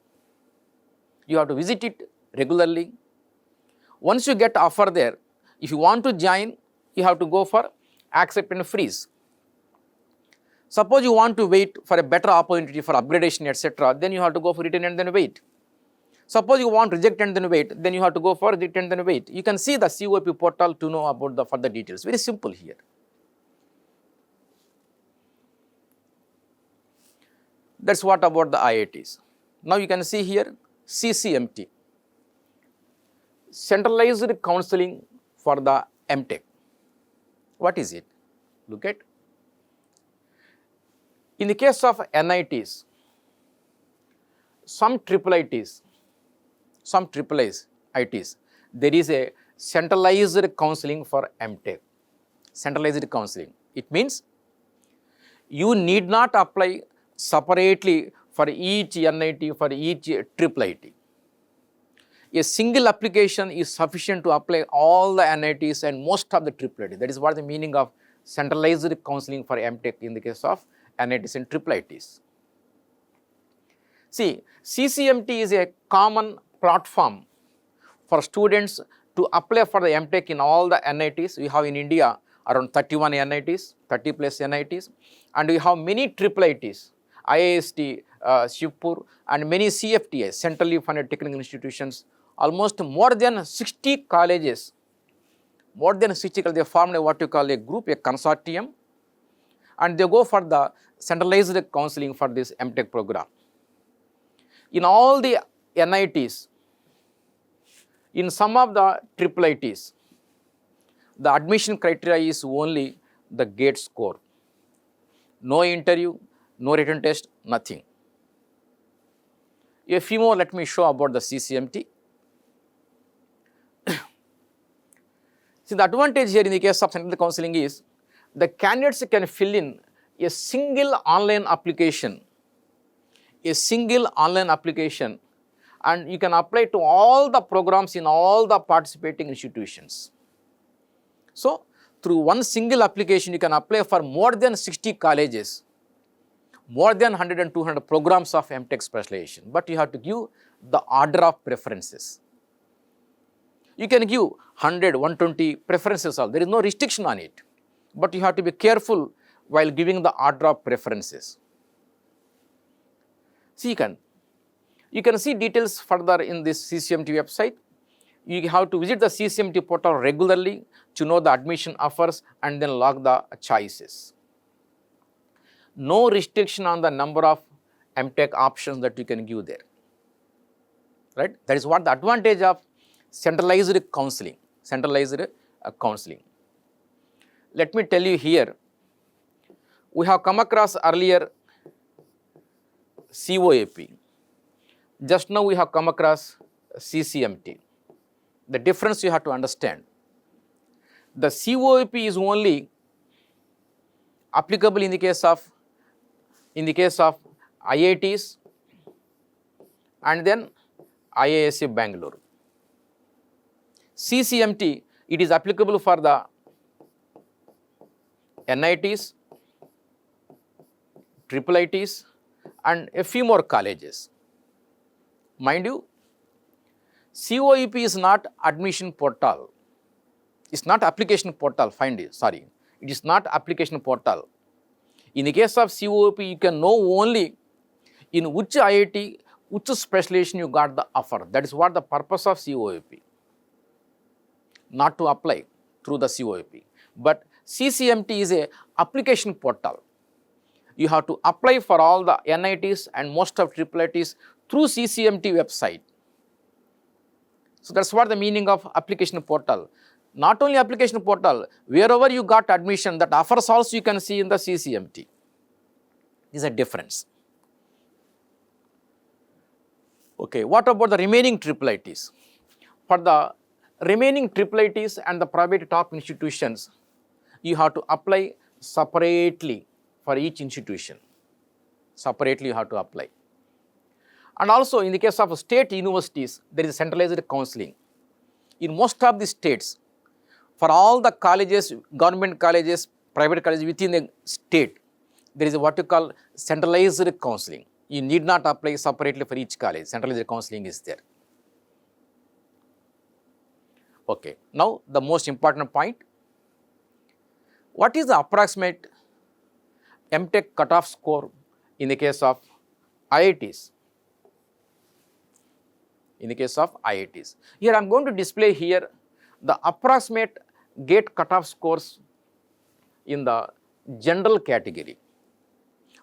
You have to visit it regularly. Once you get offer there, if you want to join, you have to go for accept and freeze. Suppose you want to wait for a better opportunity for upgradation, etc., then you have to go for retain and then wait. Suppose you want reject and then wait, then you have to go for reject and then wait. You can see the COAP portal to know about the further details. Very simple here. That's what about the IITs. Now you can see here CCMT, Centralized Counseling for the M.Tech. What is it? Look at. In the case of NITs, some IIITs, there is a centralized counseling for M.Tech. Centralized counseling. It means you need not apply separately for each NIT, for each IIIT. A single application is sufficient to apply all the NITs and most of the IIIT. That is what the meaning of centralized counseling for M.Tech in the case of NITs and IIITs. See, CCMT is a common platform for students to apply for the M.Tech in all the NITs. We have in India around 31 NITs, 30 plus NITs, and we have many IIITs, IIST, Shivpur, and many CFTIs, centrally funded technical institutions. Almost more than 60 colleges, they formed what you call a group, a consortium, and they go for the centralized counseling for this M.Tech program. In all the NITs, in some of the IIITs, the admission criteria is only the GATE score. No interview, no written test, nothing. A few more let me show about the CCMT. See, the advantage here in the case of central counseling is the candidates can fill in a single online application, and you can apply to all the programs in all the participating institutions. So, through one single application, you can apply for more than 60 colleges, more than 100 and 200 programs of M.Tech specialization, but you have to give the order of preferences. You can give 100, 120 preferences, there is no restriction on it, but you have to be careful while giving the order of preferences. See, you can see details further in this CCMT website. You have to visit the CCMT portal regularly to know the admission offers and then log the choices. No restriction on the number of M.Tech options that you can give there, right? That is what the advantage of centralized counseling, Let me tell you here, we have come across earlier COAP. Just now we have come across CCMT. The difference you have to understand. The COAP is only applicable in the case of IITs and then IISc Bangalore. CCMT, it is applicable for the NITs, IIITs and a few more colleges. Mind you, COEP is not admission portal. It's not application portal, it is not application portal. In the case of COEP, you can know only in which IIT, which specialization you got the offer. That is what the purpose of COEP. Not to apply through the COEP. But CCMT is a application portal. You have to apply for all the NITs and most of IIITs through CCMT website. So that's what the meaning of application portal. Not only application portal, wherever you got admission, that offers also you can see in the CCMT. Is a difference. Okay, what about the remaining IIITs? For the remaining IIITs and the private top institutions, you have to apply separately for each institution. Separately you have to apply. And also in the case of state universities, there is centralized counseling. In most of the states, for all the colleges, government colleges, private colleges within the state, there is what you call centralized counseling. You need not apply separately for each college. Centralized counseling is there. Okay, now the most important point. What is the approximate M.Tech cutoff score in the case of IITs? In the case of IITs. Here I am going to display here the approximate GATE cutoff scores in the general category.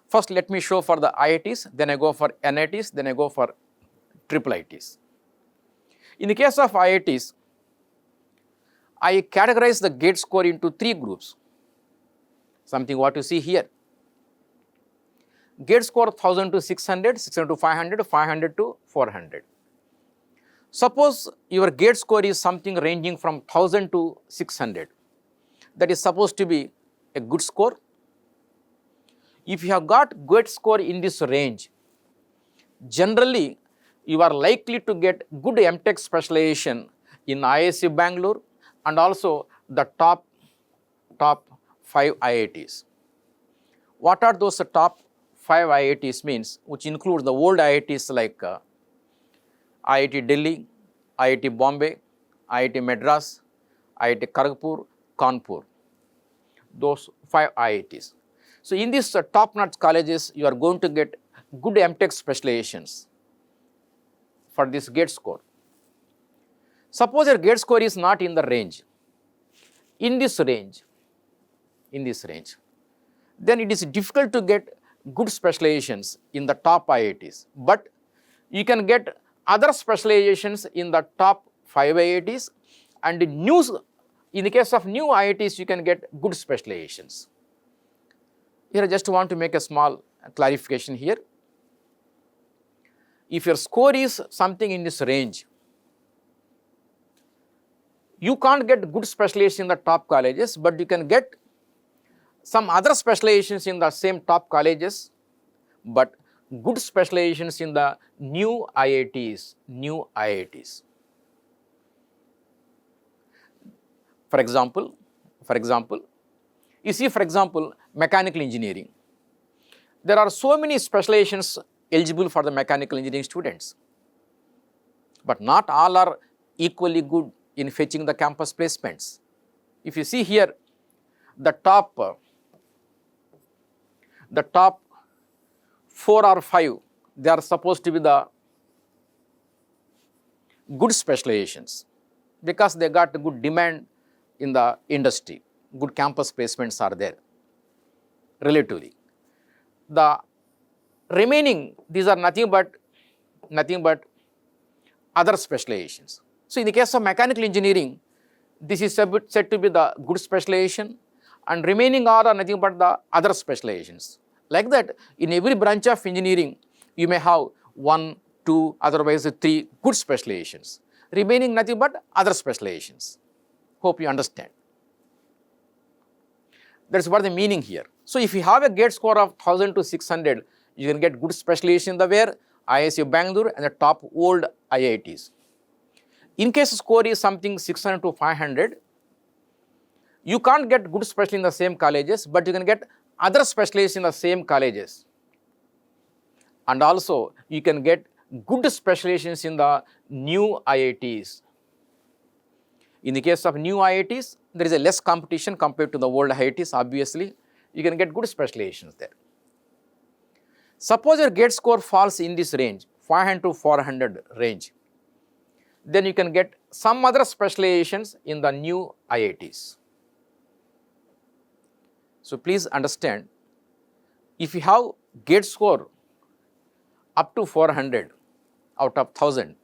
First let me show for the IITs, then I go for NITs, then I go for IIITs. In the case of IITs, I categorize the GATE score into 3 groups. Something what you see here. GATE score 1000 to 600, 600 to 500, 500 to 400. Suppose your GATE score is something ranging from 1000 to 600. That is supposed to be a good score. If you have got GATE score in this range, generally you are likely to get good M.Tech specialization in IISc Bangalore and also the top 5 IITs. What are those top 5 IITs means, which include the old IITs like IIT Delhi, IIT Bombay, IIT Madras, IIT Kharagpur, Kanpur. Those 5 IITs. So in these top-notch colleges, you are going to get good M.Tech specializations for this GATE score. Suppose your GATE score is not in the range, in this range, then it is difficult to get good specializations in the top IITs. But you can get other specializations in the top 5 IITs, and in the case of new IITs, you can get good specializations. Here I just want to make a small clarification here. If your score is something in this range, you can't get good specialization in the top colleges, but you can get some other specializations in the same top colleges, but good specializations in the new IITs. For example, you see, for example, mechanical engineering. There are so many specializations eligible for the mechanical engineering students, but not all are equally good in fetching the campus placements. If you see here, the top 4 or 5, they are supposed to be the good specializations because they got good demand in the industry. Good campus placements are there relatively. The remaining, these are nothing but other specializations. So in the case of mechanical engineering, this is said to be the good specialization, and remaining are nothing but the other specializations. Like that, in every branch of engineering, you may have 1, 2, otherwise 3 good specializations. Remaining nothing but other specializations. Hope you understand. That's what the meaning here. So if you have a GATE score of 1000 to 600, you can get good specialization in the where IISc Bangalore and the top old IITs. In case score is something 600 to 500, you can't get good specialization in the same colleges, but you can get other specialization in the same colleges. And also you can get good specializations in the new IITs. In the case of new IITs, there is a less competition compared to the old IITs, obviously. You can get good specializations there. Suppose your GATE score falls in this range, 500 to 400 range, then you can get some other specializations in the new IITs. So please understand, if you have GATE score up to 400 out of 1000,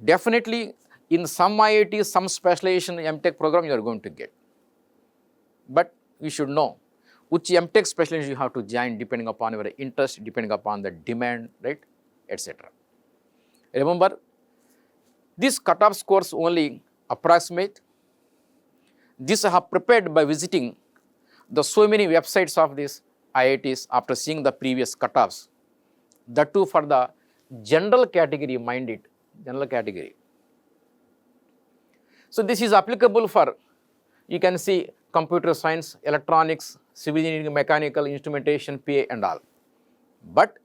definitely in some IITs, some specialization M.Tech program you are going to get. But you should know which M.Tech specialization you have to join depending upon your interest, depending upon the demand, right, etc. Remember, these cutoff scores only approximate. This I have prepared by visiting the so many websites of these IITs after seeing the previous cutoffs. That too for the general category, mind it, general category. So this is applicable for, you can see, computer science, electronics, civil engineering, mechanical, instrumentation, PA and all. But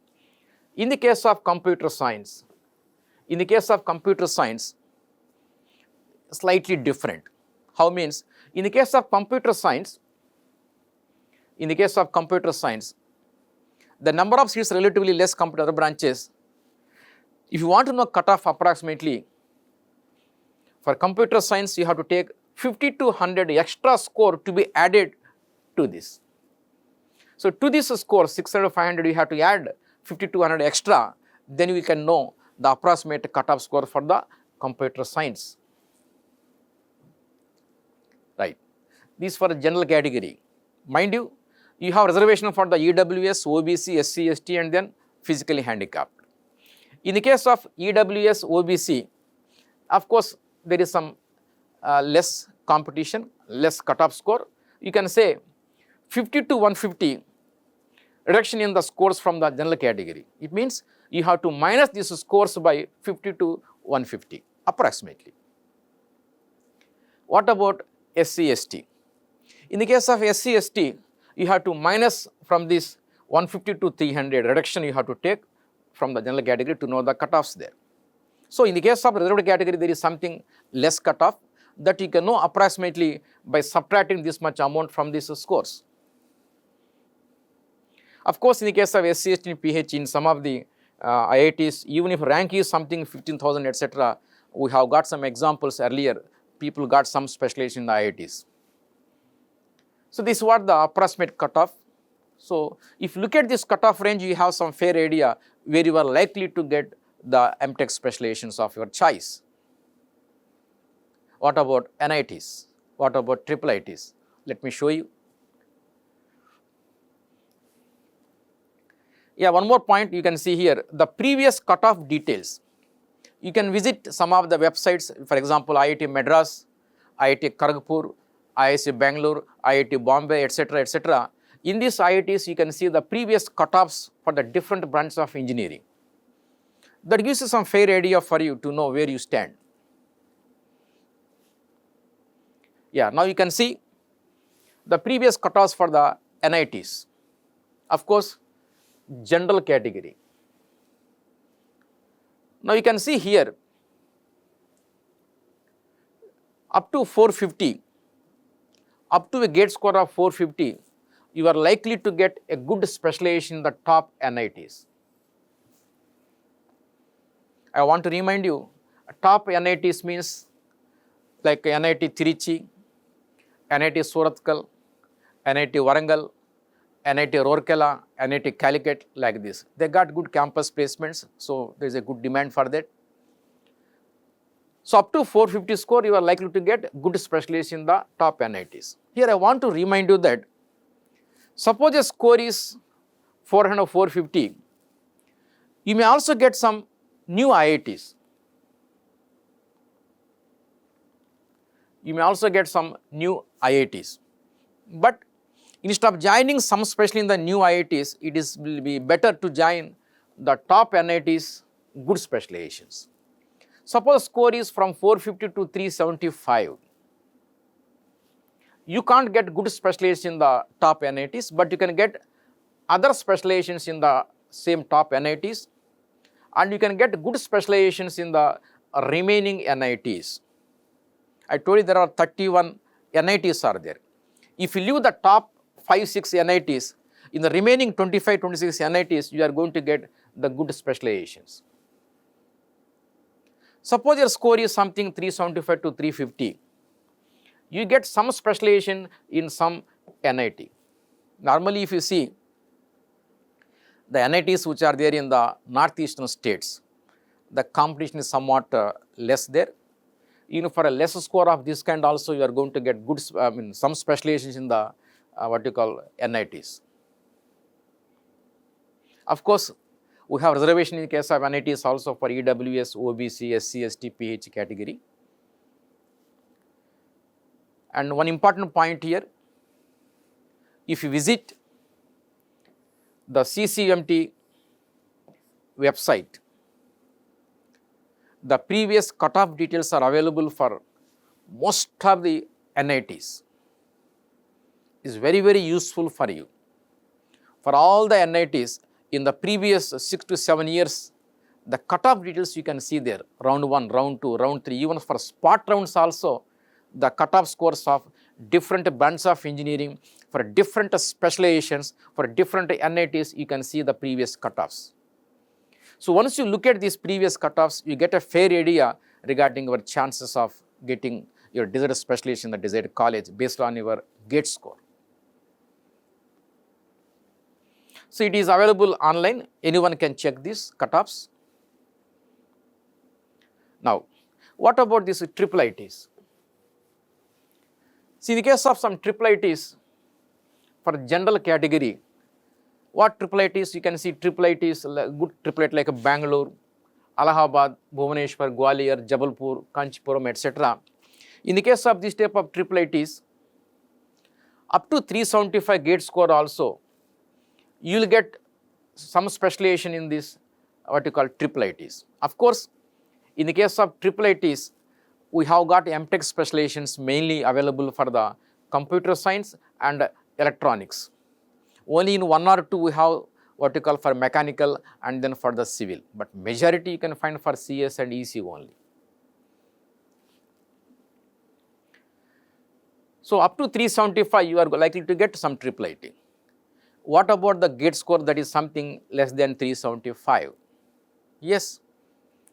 in the case of computer science, slightly different. How means, in the case of computer science, the number of seats relatively less compared to other branches. If you want to know cutoff approximately, for computer science, you have to take 50 to 100 extra score to be added to this. So to this score, 600, 500, you have to add 50 to 100 extra, then we can know the approximate cutoff score for the computer science. Right. This for the general category. Mind you, you have reservation for the EWS, OBC, SC, ST and then physically handicapped. In the case of EWS, OBC, of course, there is some less competition, less cutoff score. You can say 50 to 150 reduction in the scores from the general category. It means you have to minus these scores by 50 to 150 approximately. What about SC, ST? In the case of SC, ST, you have to minus from this 150 to 300 reduction you have to take from the general category to know the cutoffs there. So in the case of reserved category, there is something less cutoff that you can know approximately by subtracting this much amount from these scores. Of course, in the case of SC, ST and PH in some of the IITs, even if rank is something 15,000, etc., we have got some examples earlier. People got some specialization in the IITs. So this is what the approximate cutoff. So if you look at this cutoff range, you have some fair idea where you are likely to get the M.Tech specializations of your choice. What about NITs? What about IIITs? Let me show you. Yeah, one more point you can see here, the previous cutoff details. You can visit some of the websites, for example, IIT Madras, IIT Kharagpur, IISc Bangalore, IIT Bombay, etc., etc. In these IITs, you can see the previous cutoffs for the different branches of engineering. That gives you some fair idea for you to know where you stand. Yeah, now you can see the previous cutoffs for the NITs. Of course, general category. Now you can see here up to 450, up to a GATE score of 450, you are likely to get a good specialization in the top NITs. I want to remind you, top NITs means like NIT Trichy, NIT Surathkal, NIT Warangal, NIT Rourkela, NIT Calicut, like this. They got good campus placements, so there is a good demand for that. So up to 450 score, you are likely to get good specialization in the top NITs. Here I want to remind you that suppose a score is 400 or 450, you may also get some new IITs. You may also get some new IITs. But Instead of joining some specially in the new IITs, will be better to join the top NITs, good specializations. Suppose score is from 450 to 375. You can't get good specialization in the top NITs, but you can get other specializations in the same top NITs, and you can get good specializations in the remaining NITs. I told you there are 31 NITs are there. If you leave the top 5-6 NITs, in the remaining 25-26 NITs, you are going to get the good specializations. Suppose your score is something 375 to 350. You get some specialization in some NIT. Normally, if you see the NITs which are there in the northeastern states, the competition is somewhat less there. Even for a less score of this kind also, you are going to get good, some specializations in the NITs. Of course, we have reservation in case of NITs also for EWS, OBC, SC, ST, PH category. And one important point here, if you visit the CCMT website, the previous cutoff details are available for most of the NITs. It's very, very useful for you. For all the NITs, in the previous 6 to 7 years, the cutoff details you can see there, round 1, round 2, round 3, even for spot rounds also, the cutoff scores of different branches of engineering, for different specializations, for different NITs, you can see the previous cutoffs. So once you look at these previous cutoffs, you get a fair idea regarding your chances of getting your desired specialization in the desired college based on your GATE score. So it is available online, anyone can check these cutoffs. Now, what about these IIITs? See, in the case of some IIITs, for general category, what IIITs, you can see IIITs, good IIIT like Bangalore, Allahabad, Bhubaneswar, Gwalior, Jabalpur, Kanchipuram, etc. In the case of this type of IIITs, up to 375 GATE score also, you will get some specialization in this, IIITs. Of course, in the case of IIITs, we have got M.Tech specializations mainly available for the computer science and electronics. Only in 1 or 2 we have for mechanical and then for the civil, but majority you can find for CS and EC only. So up to 375 you are likely to get some IIIT. What about the GATE score that is something less than 375? Yes,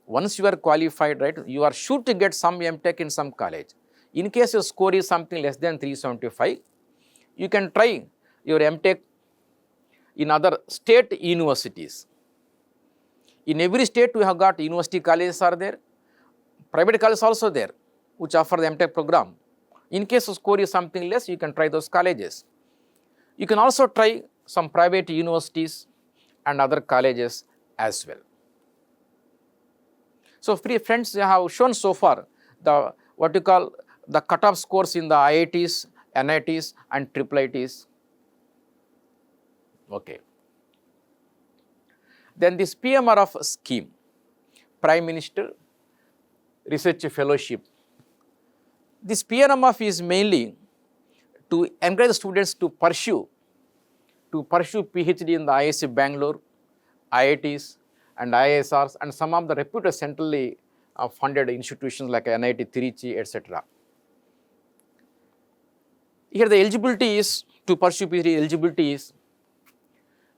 once you are qualified, right, you are sure to get some M.Tech in some college. In case your score is something less than 375, you can try your M.Tech in other state universities. In every state we have got university colleges are there, private colleges also there, which offer the M.Tech program. In case the score is something less, you can try those colleges. You can also try some private universities and other colleges as well. So, friends, I have shown so far the the cutoff scores in the IITs, NITs and IIITs. Okay. Then this PMRF scheme, Prime Minister Research Fellowship. This PMRF is mainly to encourage students to pursue PhD in the IISc Bangalore, IITs and IISRs and some of the reputed centrally funded institutions like NIT Trichy, etc. Here the eligibility is, to pursue PhD eligibility is,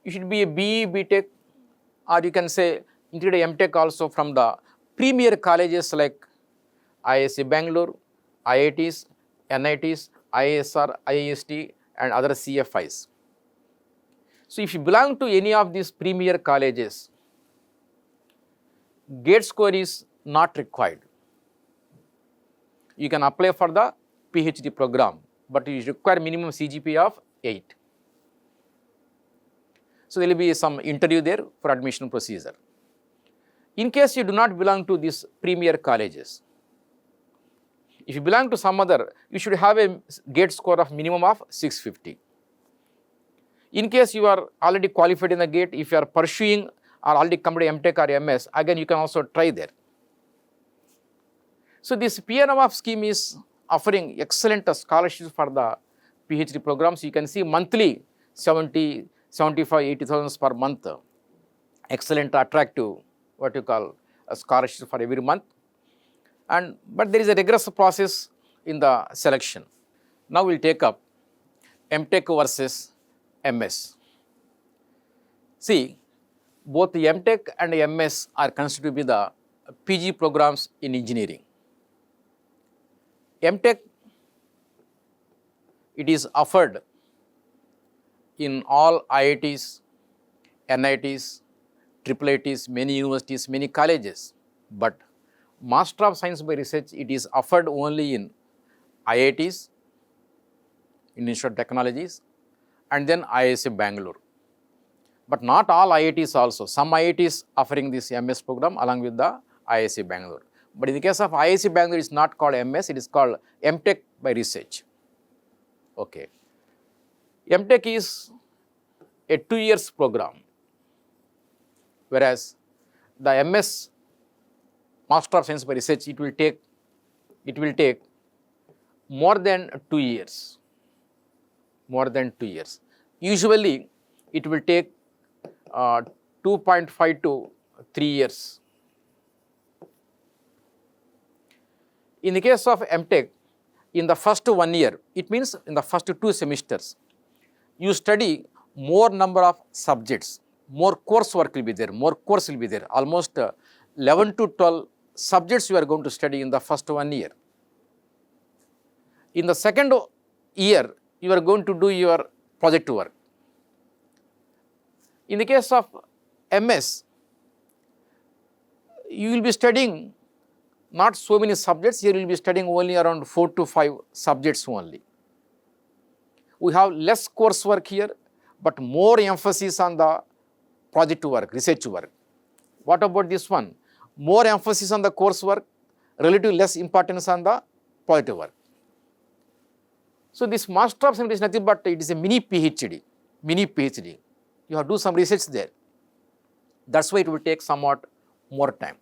you should be a BE, BTech, or you can say integrated M.Tech also from the premier colleges like IISc Bangalore, IITs, NITs, IISR, IIST and other CFIs. So if you belong to any of these premier colleges, GATE score is not required. You can apply for the PhD program, but you require minimum CGPA of 8. So there will be some interview there for admission procedure. In case you do not belong to these premier colleges, if you belong to some other, you should have a GATE score of minimum of 650. In case you are already qualified in the GATE, if you are pursuing or already completed M.Tech or MS, again you can also try there. So this PNMF scheme is offering excellent scholarships for the PhD programs. You can see monthly 70, 75, 80,000 per month. Excellent, attractive, what you call a scholarship for every month. But there is a rigorous process in the selection. Now we'll take up M.Tech versus MS. See, both the M.Tech and MS are considered to be the PG programs in engineering. M.Tech, it is offered in all IITs, NITs, IIITs, many universities, many colleges. But Master of Science by Research, it is offered only in IITs, in Institute of Technologies, and then IISc Bangalore. But not all IITs also. Some IITs offering this MS program along with the IISc Bangalore. But in the case of IISc Bangalore, it is not called MS, it is called M.Tech by Research. Okay. M.Tech is a 2 years program, whereas the MS, Master of Science by Research, it will take more than 2 years. More than 2 years. Usually, it will take 2.5 to 3 years. In the case of M.Tech, in the first 1 year, it means in the first 2 semesters, you study more number of subjects, more coursework will be there, more course will be there, almost 11 to 12 subjects you are going to study in the first 1 year. In the second year, you are going to do your project work. In the case of MS, you will be studying not so many subjects, here you will be studying only around 4 to 5 subjects only. We have less coursework here, but more emphasis on the project work, research work. What about this one? More emphasis on the coursework, relatively less importance on the project work. So this Master of Science is nothing but it is a mini PhD. You have to do some research there. That's why it will take somewhat more time.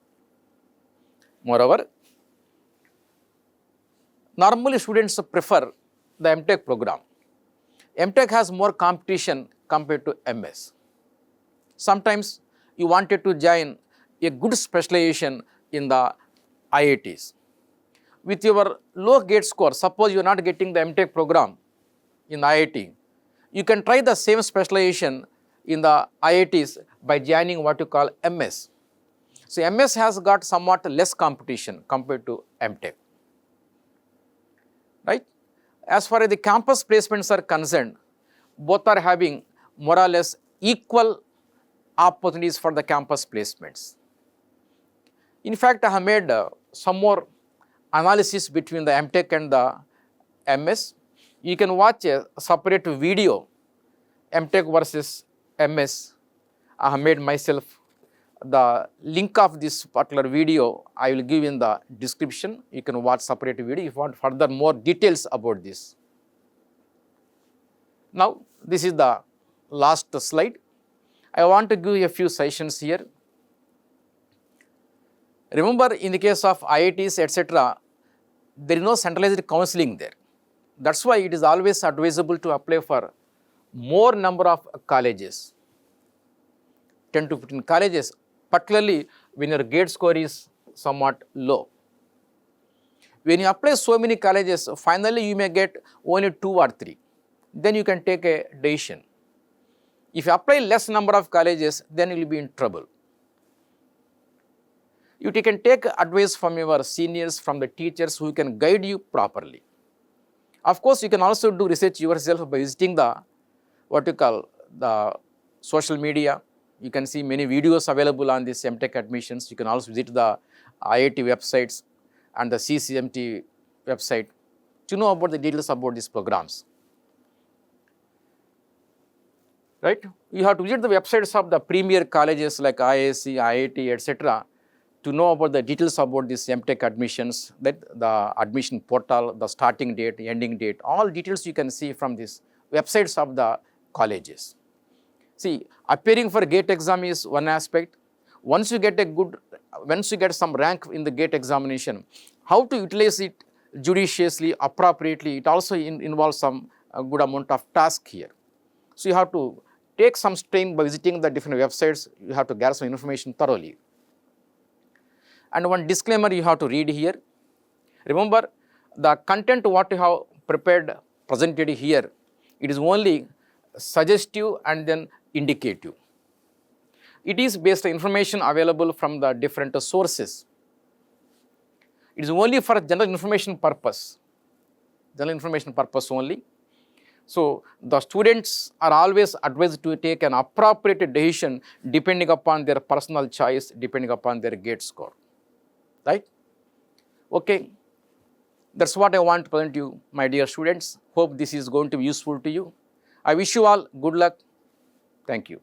Moreover, normally students prefer the M.Tech program. M.Tech has more competition compared to MS. Sometimes you wanted to join a good specialization in the IITs. With your low GATE score, suppose you are not getting the M.Tech program in IIT, you can try the same specialization in the IITs by joining what you call MS. So MS has got somewhat less competition compared to M.Tech, right? As far as the campus placements are concerned, both are having more or less equal opportunities for the campus placements. In fact, I have made some more analysis between the M.Tech and the MS. You can watch a separate video, M.Tech versus MS. I have made myself the link of this particular video. I will give in the description. You can watch separate video if you want further more details about this. Now, this is the last slide. I want to give a few suggestions here. Remember, in the case of IITs, etc., there is no centralized counseling there. That's why it is always advisable to apply for more number of colleges, 10 to 15 colleges, particularly when your GATE score is somewhat low. When you apply so many colleges, finally you may get only 2 or 3. Then you can take a decision. If you apply less number of colleges, then you will be in trouble. You can take advice from your seniors, from the teachers who can guide you properly. Of course, you can also do research yourself by visiting the, what you call, the social media. You can see many videos available on this M.Tech admissions. You can also visit the IIT websites and the CCMT website to know about the details about these programs. Right? You have to visit the websites of the premier colleges like IISc, IIT, etc., to know about the details about this M.Tech admissions, that the admission portal, the starting date, ending date, all details you can see from these websites of the colleges. See, appearing for GATE exam is one aspect. Once you get some rank in the GATE examination, how to utilize it judiciously, appropriately, it also involves some good amount of task here. So you have to take some strain by visiting the different websites. You have to gather some information thoroughly. And one disclaimer you have to read here. Remember, the content what you have prepared, presented here, it is only suggestive and then indicative. It is based on information available from the different sources. It is only for general information purpose only. So the students are always advised to take an appropriate decision depending upon their personal choice, depending upon their GATE score, right? Okay, that's what I want to present to you, my dear students. Hope this is going to be useful to you. I wish you all good luck. Thank you.